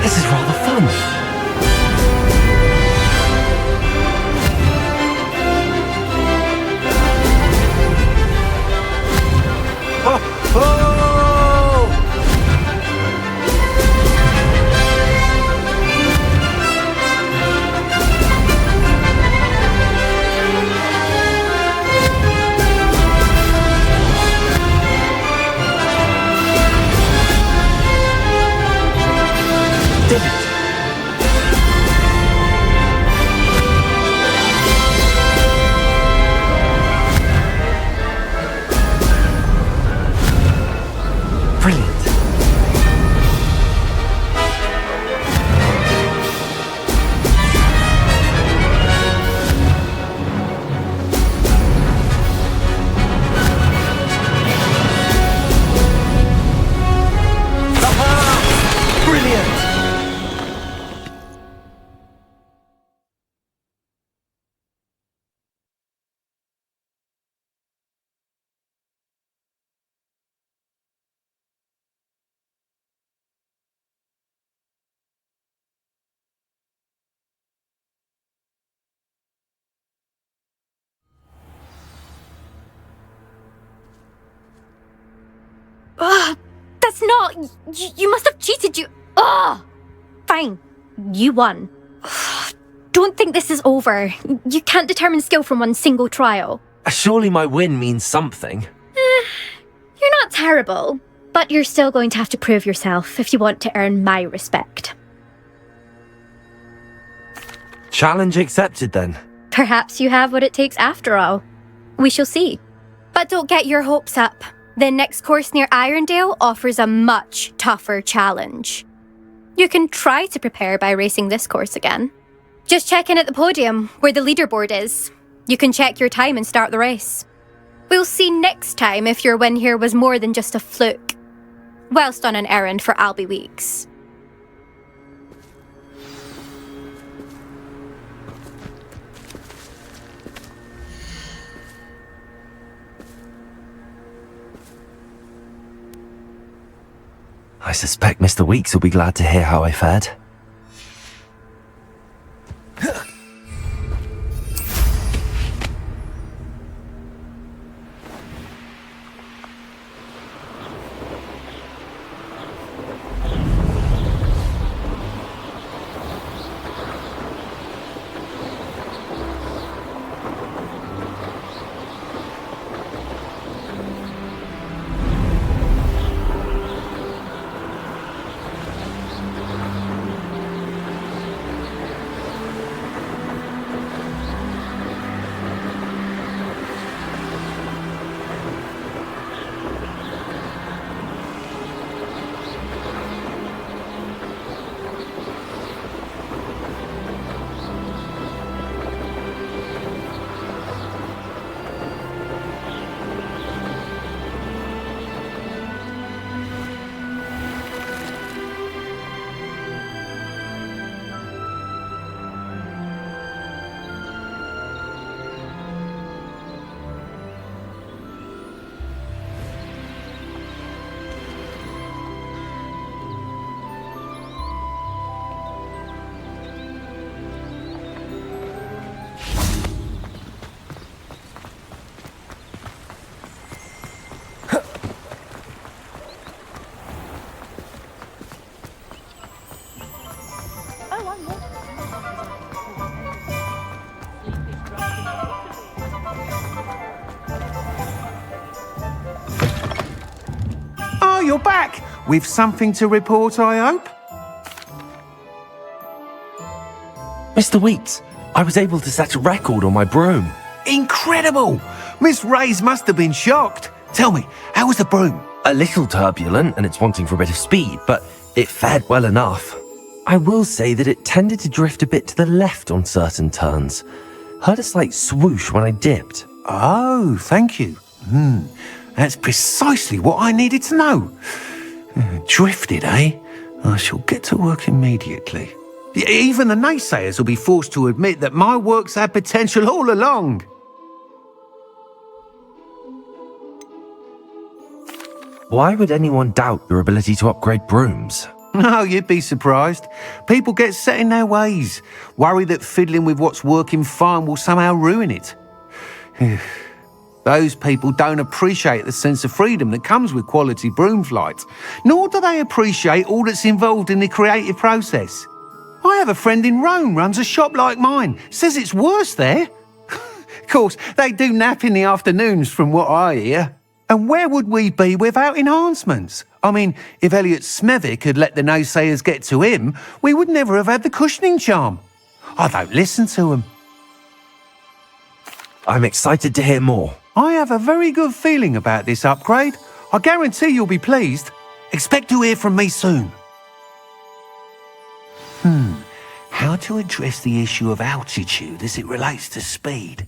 This is rather fun. Brilliant. Ugh, that's not... You must have cheated, you... Ugh! Fine. You won. Don't think this is over. You can't determine skill from one single trial. Surely my win means something. You're not terrible, but you're still going to have to prove yourself if you want to earn my respect. Challenge accepted then. Perhaps you have what it takes after all. We shall see. But don't get your hopes up. The next course near Irondale offers a much tougher challenge. You can try to prepare by racing this course again. Just check in at the podium, where the leaderboard is. You can check your time and start the race. We'll see next time if your win here was more than just a fluke, whilst on an errand for Albie Weeks. I suspect Mr. Weeks will be glad to hear how I fared. Oh, you're back! With something to report, I hope? Mr. Weeks, I was able to set a record on my broom. Incredible! Miss Reyes must have been shocked. Tell me, how was the broom? A little turbulent, and it's wanting for a bit of speed, but it fared well enough. I will say that it tended to drift a bit to the left on certain turns. Heard a slight swoosh when I dipped. Oh, thank you. That's precisely what I needed to know. Drifted, eh? I shall get to work immediately. Even the naysayers will be forced to admit that my work's had potential all along. Why would anyone doubt your ability to upgrade brooms? No, you'd be surprised. People get set in their ways, worry that fiddling with what's working fine will somehow ruin it. Those people don't appreciate the sense of freedom that comes with quality broom flight, nor do they appreciate all that's involved in the creative process. I have a friend in Rome runs a shop like mine, says it's worse there. Of course, they do nap in the afternoons from what I hear. And where would we be without enhancements? I mean, if Elliot Smethwick had let the naysayers get to him, we would never have had the cushioning charm. I don't listen to them. I'm excited to hear more. I have a very good feeling about this upgrade. I guarantee you'll be pleased. Expect to hear from me soon. How to address the issue of altitude as it relates to speed?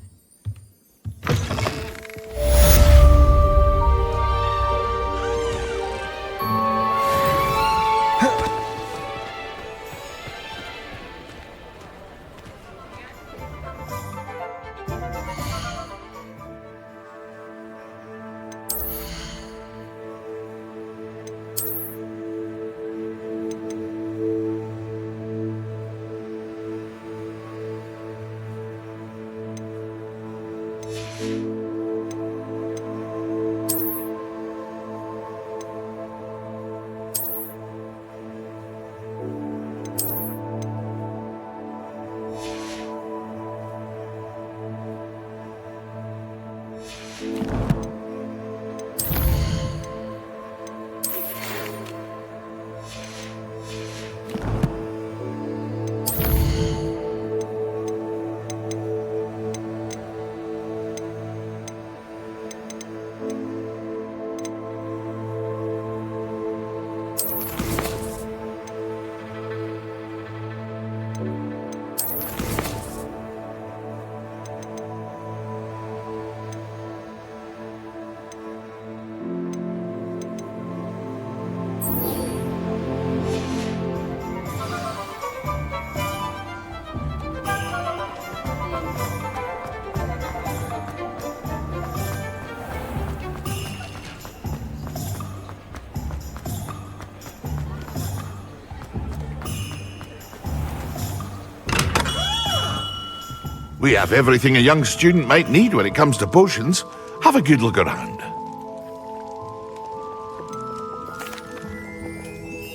We have everything a young student might need when it comes to potions. Have a good look around.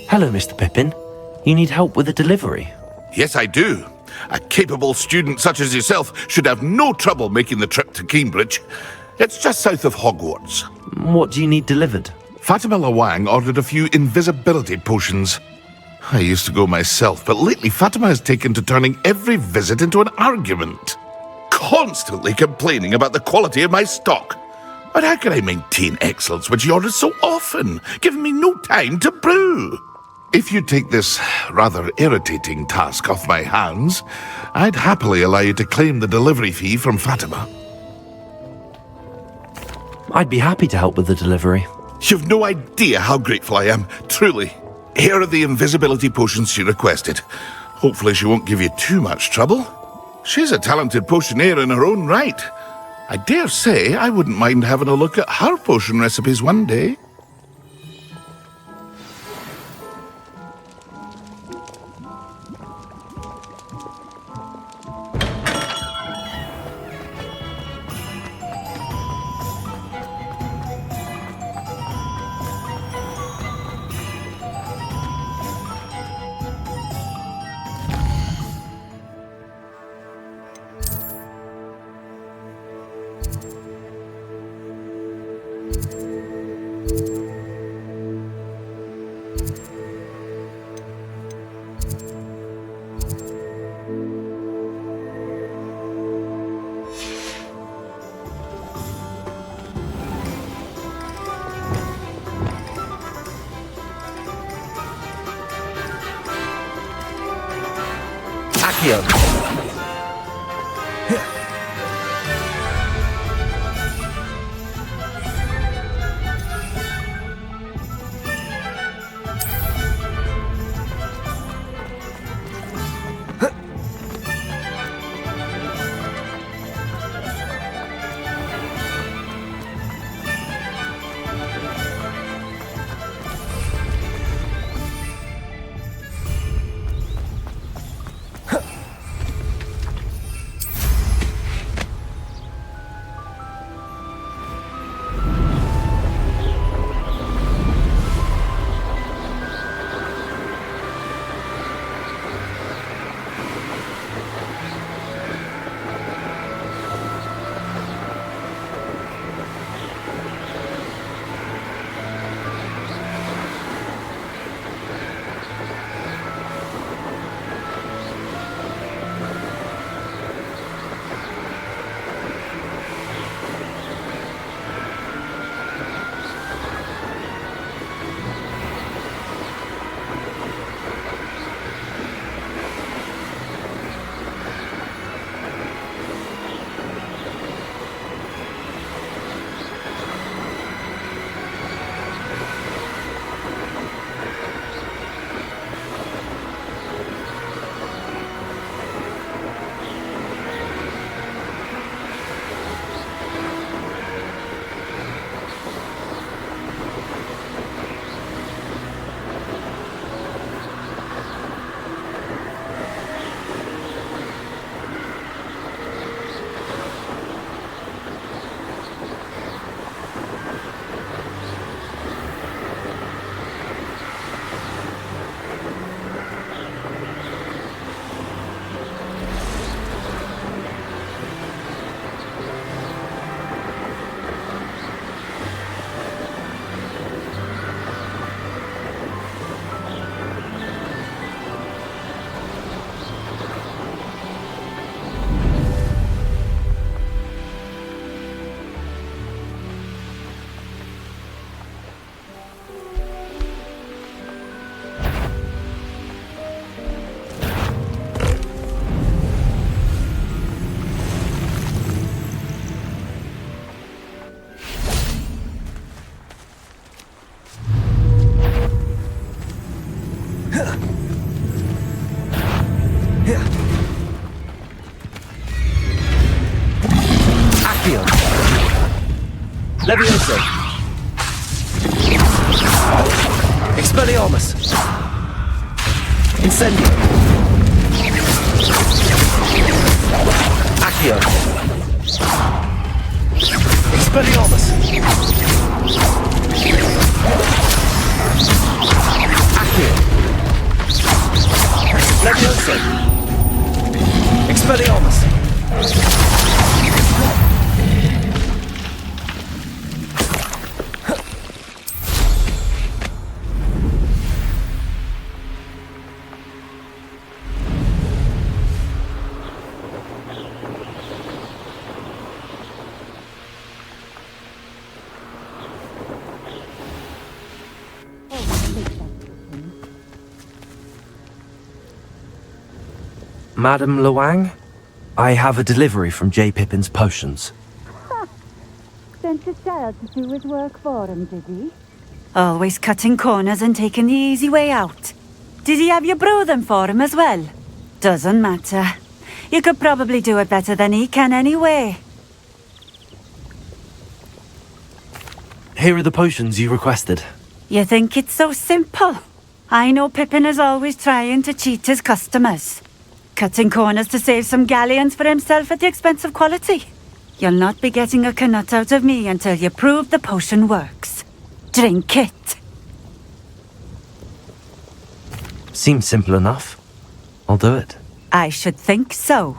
Hello, Mr. Pippin. You need help with a delivery? Yes, I do. A capable student such as yourself should have no trouble making the trip to Cambridge. It's just south of Hogwarts. What do you need delivered? Fatima Lawang ordered a few invisibility potions. I used to go myself, but lately Fatima has taken to turning every visit into an argument. Constantly complaining about the quality of my stock. But how can I maintain excellence when she orders so often, giving me no time to brew? If you take this rather irritating task off my hands, I'd happily allow you to claim the delivery fee from Fatima. I'd be happy to help with the delivery. You've no idea how grateful I am, truly. Here are the invisibility potions she requested. Hopefully she won't give you too much trouble. She's a talented potioneer in her own right. I dare say I wouldn't mind having a look at her potion recipes one day. Accio. Levioso! Expelliarmus! Incendio! Accio! Expelliarmus! Accio! Levioso! Expelliarmus! Madam Luang, I have a delivery from J. Pippin's potions. Sent his child to do his work for him, did he? Always cutting corners and taking the easy way out. Did he have you brew them for him as well? Doesn't matter. You could probably do it better than he can anyway. Here are the potions you requested. You think it's so simple? I know Pippin is always trying to cheat his customers. Cutting corners to save some galleons for himself at the expense of quality. You'll not be getting a canut out of me until you prove the potion works. Drink it. Seems simple enough. I'll do it. I should think so.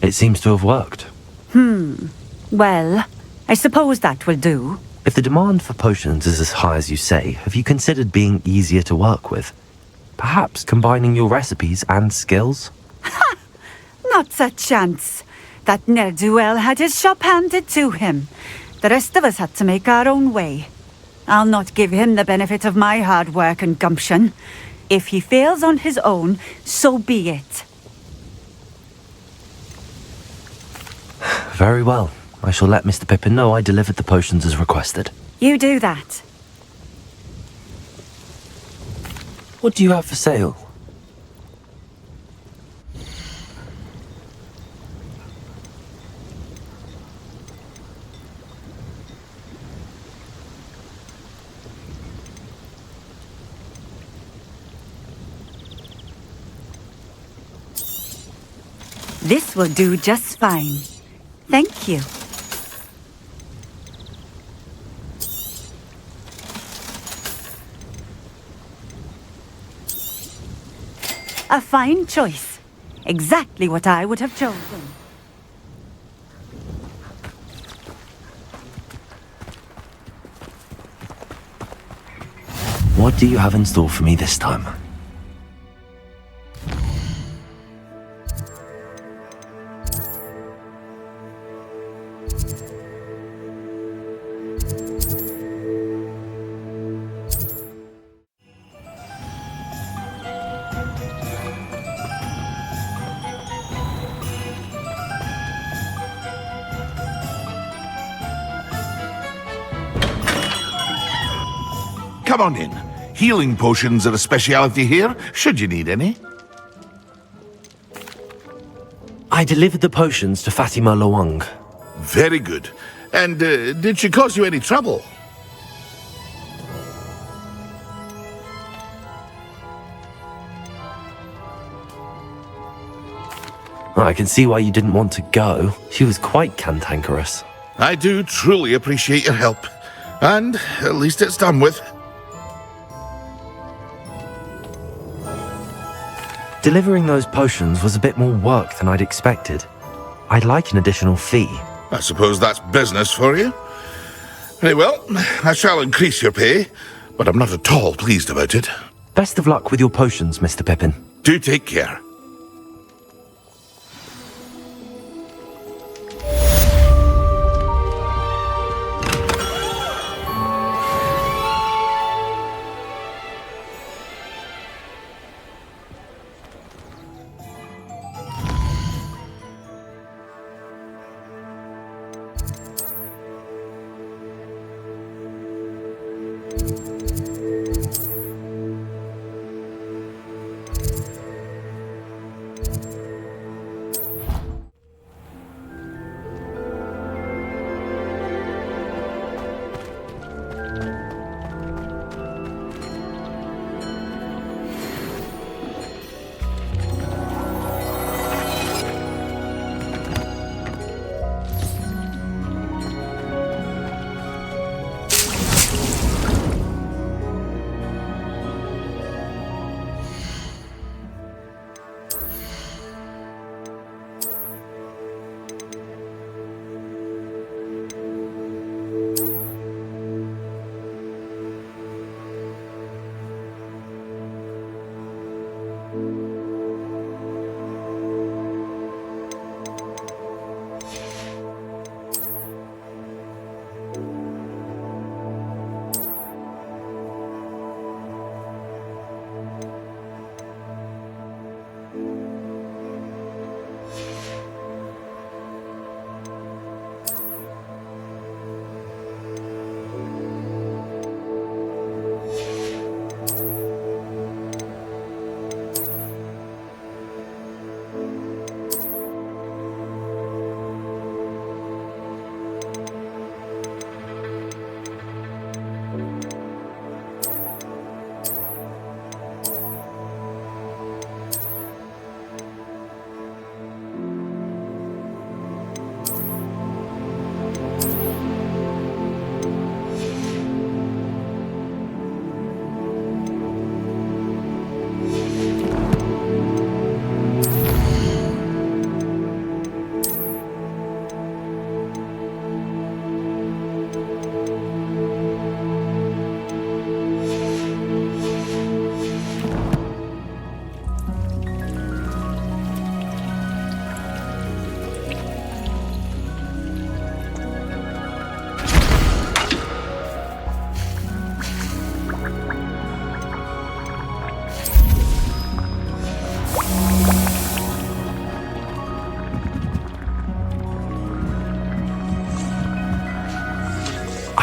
It seems to have worked. Well, I suppose that will do. If the demand for potions is as high as you say, have you considered being easier to work with? Perhaps combining your recipes and skills? Not a chance. That ne'er-do-well had his shop handed to him. The rest of us had to make our own way. I'll not give him the benefit of my hard work and gumption. If he fails on his own, so be it. Very well. I shall let Mr. Pippin know I delivered the potions as requested. You do that. What do you have for sale? This will do just fine. Thank you. A fine choice. Exactly what I would have chosen. What do you have in store for me this time? Come on in. Healing potions are a speciality here, should you need any. I delivered the potions to Fatima Luang. Very good. And did she cause you any trouble? I can see why you didn't want to go. She was quite cantankerous. I do truly appreciate your help. And at least it's done with. Delivering those potions was a bit more work than I'd expected. I'd like an additional fee. I suppose that's business for you. Very well, I shall increase your pay, but I'm not at all pleased about it. Best of luck with your potions, Mr. Pippin. Do take care.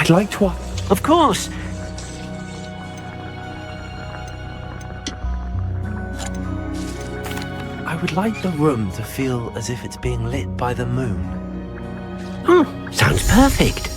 I'd like to... Of course. I would like the room to feel as if it's being lit by the moon. Sounds perfect.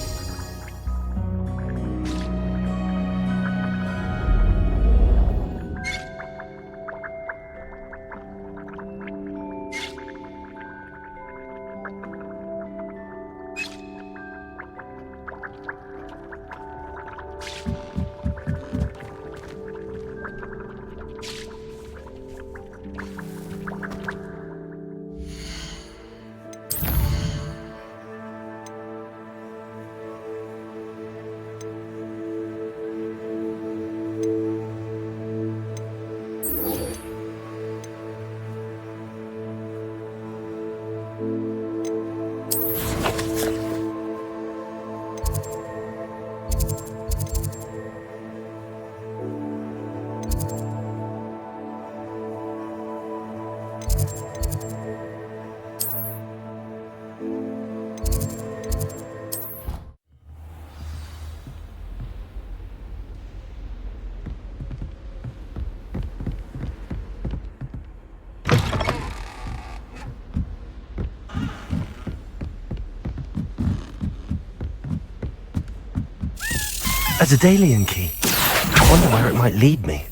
A Daedalian key. I wonder where it might lead me.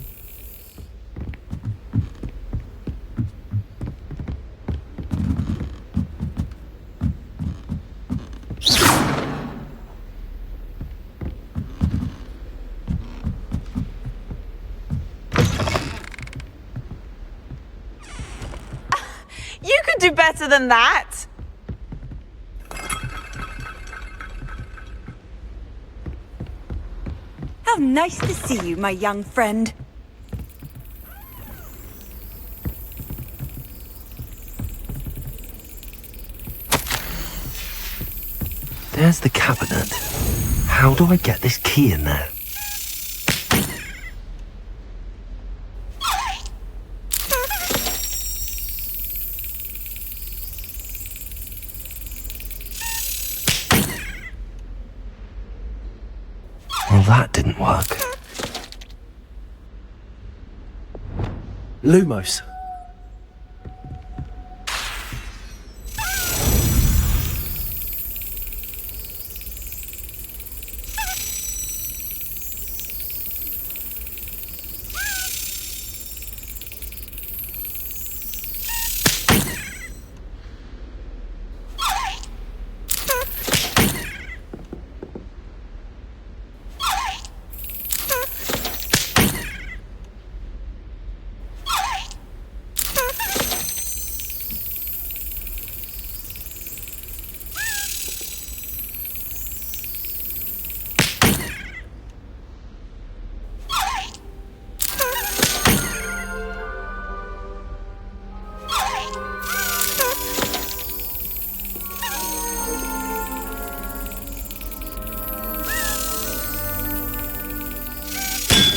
You could do better than that. How nice to see you, my young friend. There's the cabinet. How do I get this key in there? Well, that didn't work. Lumos.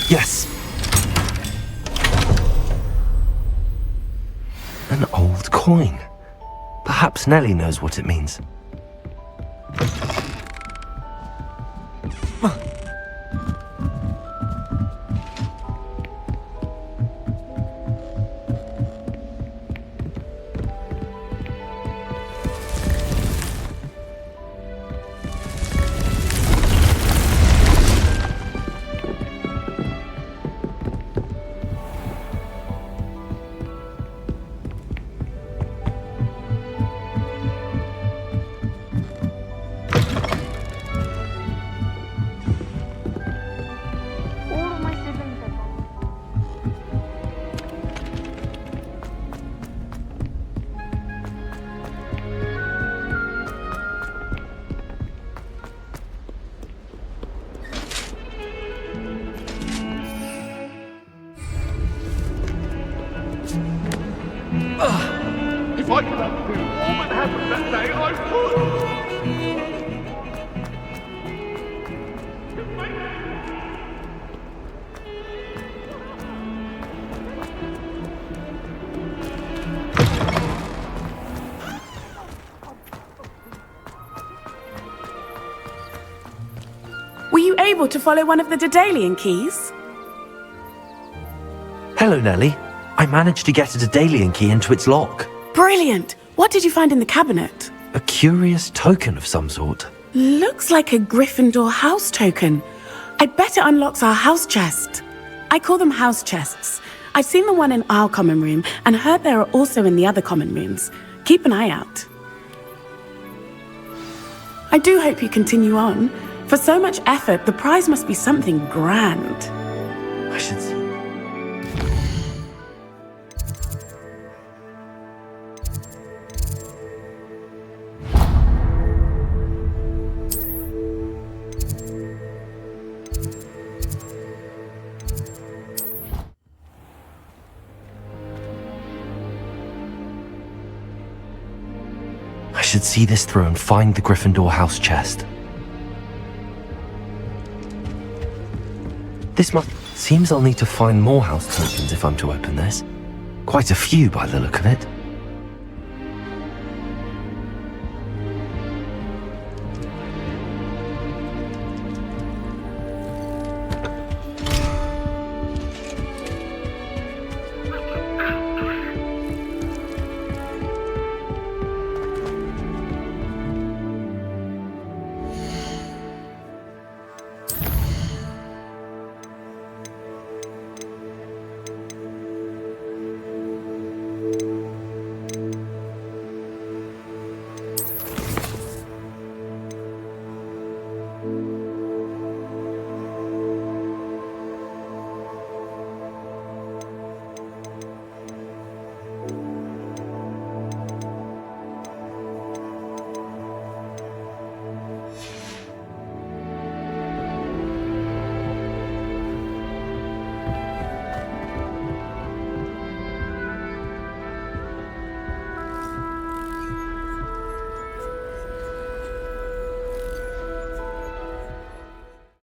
Yes! An old coin. Perhaps Nellie knows what it means. If I could undo all that happened that day, I would! able to follow one of the Daedalian keys? Hello, Nellie. I managed to get a Daedalian key into its lock. Brilliant! What did you find in the cabinet? A curious token of some sort. Looks like a Gryffindor house token. I bet it unlocks our house chest. I call them house chests. I've seen the one in our common room and heard there are also in the other common rooms. Keep an eye out. I do hope you continue on. For so much effort, the prize must be something grand. I should see. I should see this through and find the Gryffindor house chest. Seems I'll need to find more house tokens if I'm to open this. Quite a few by the look of it.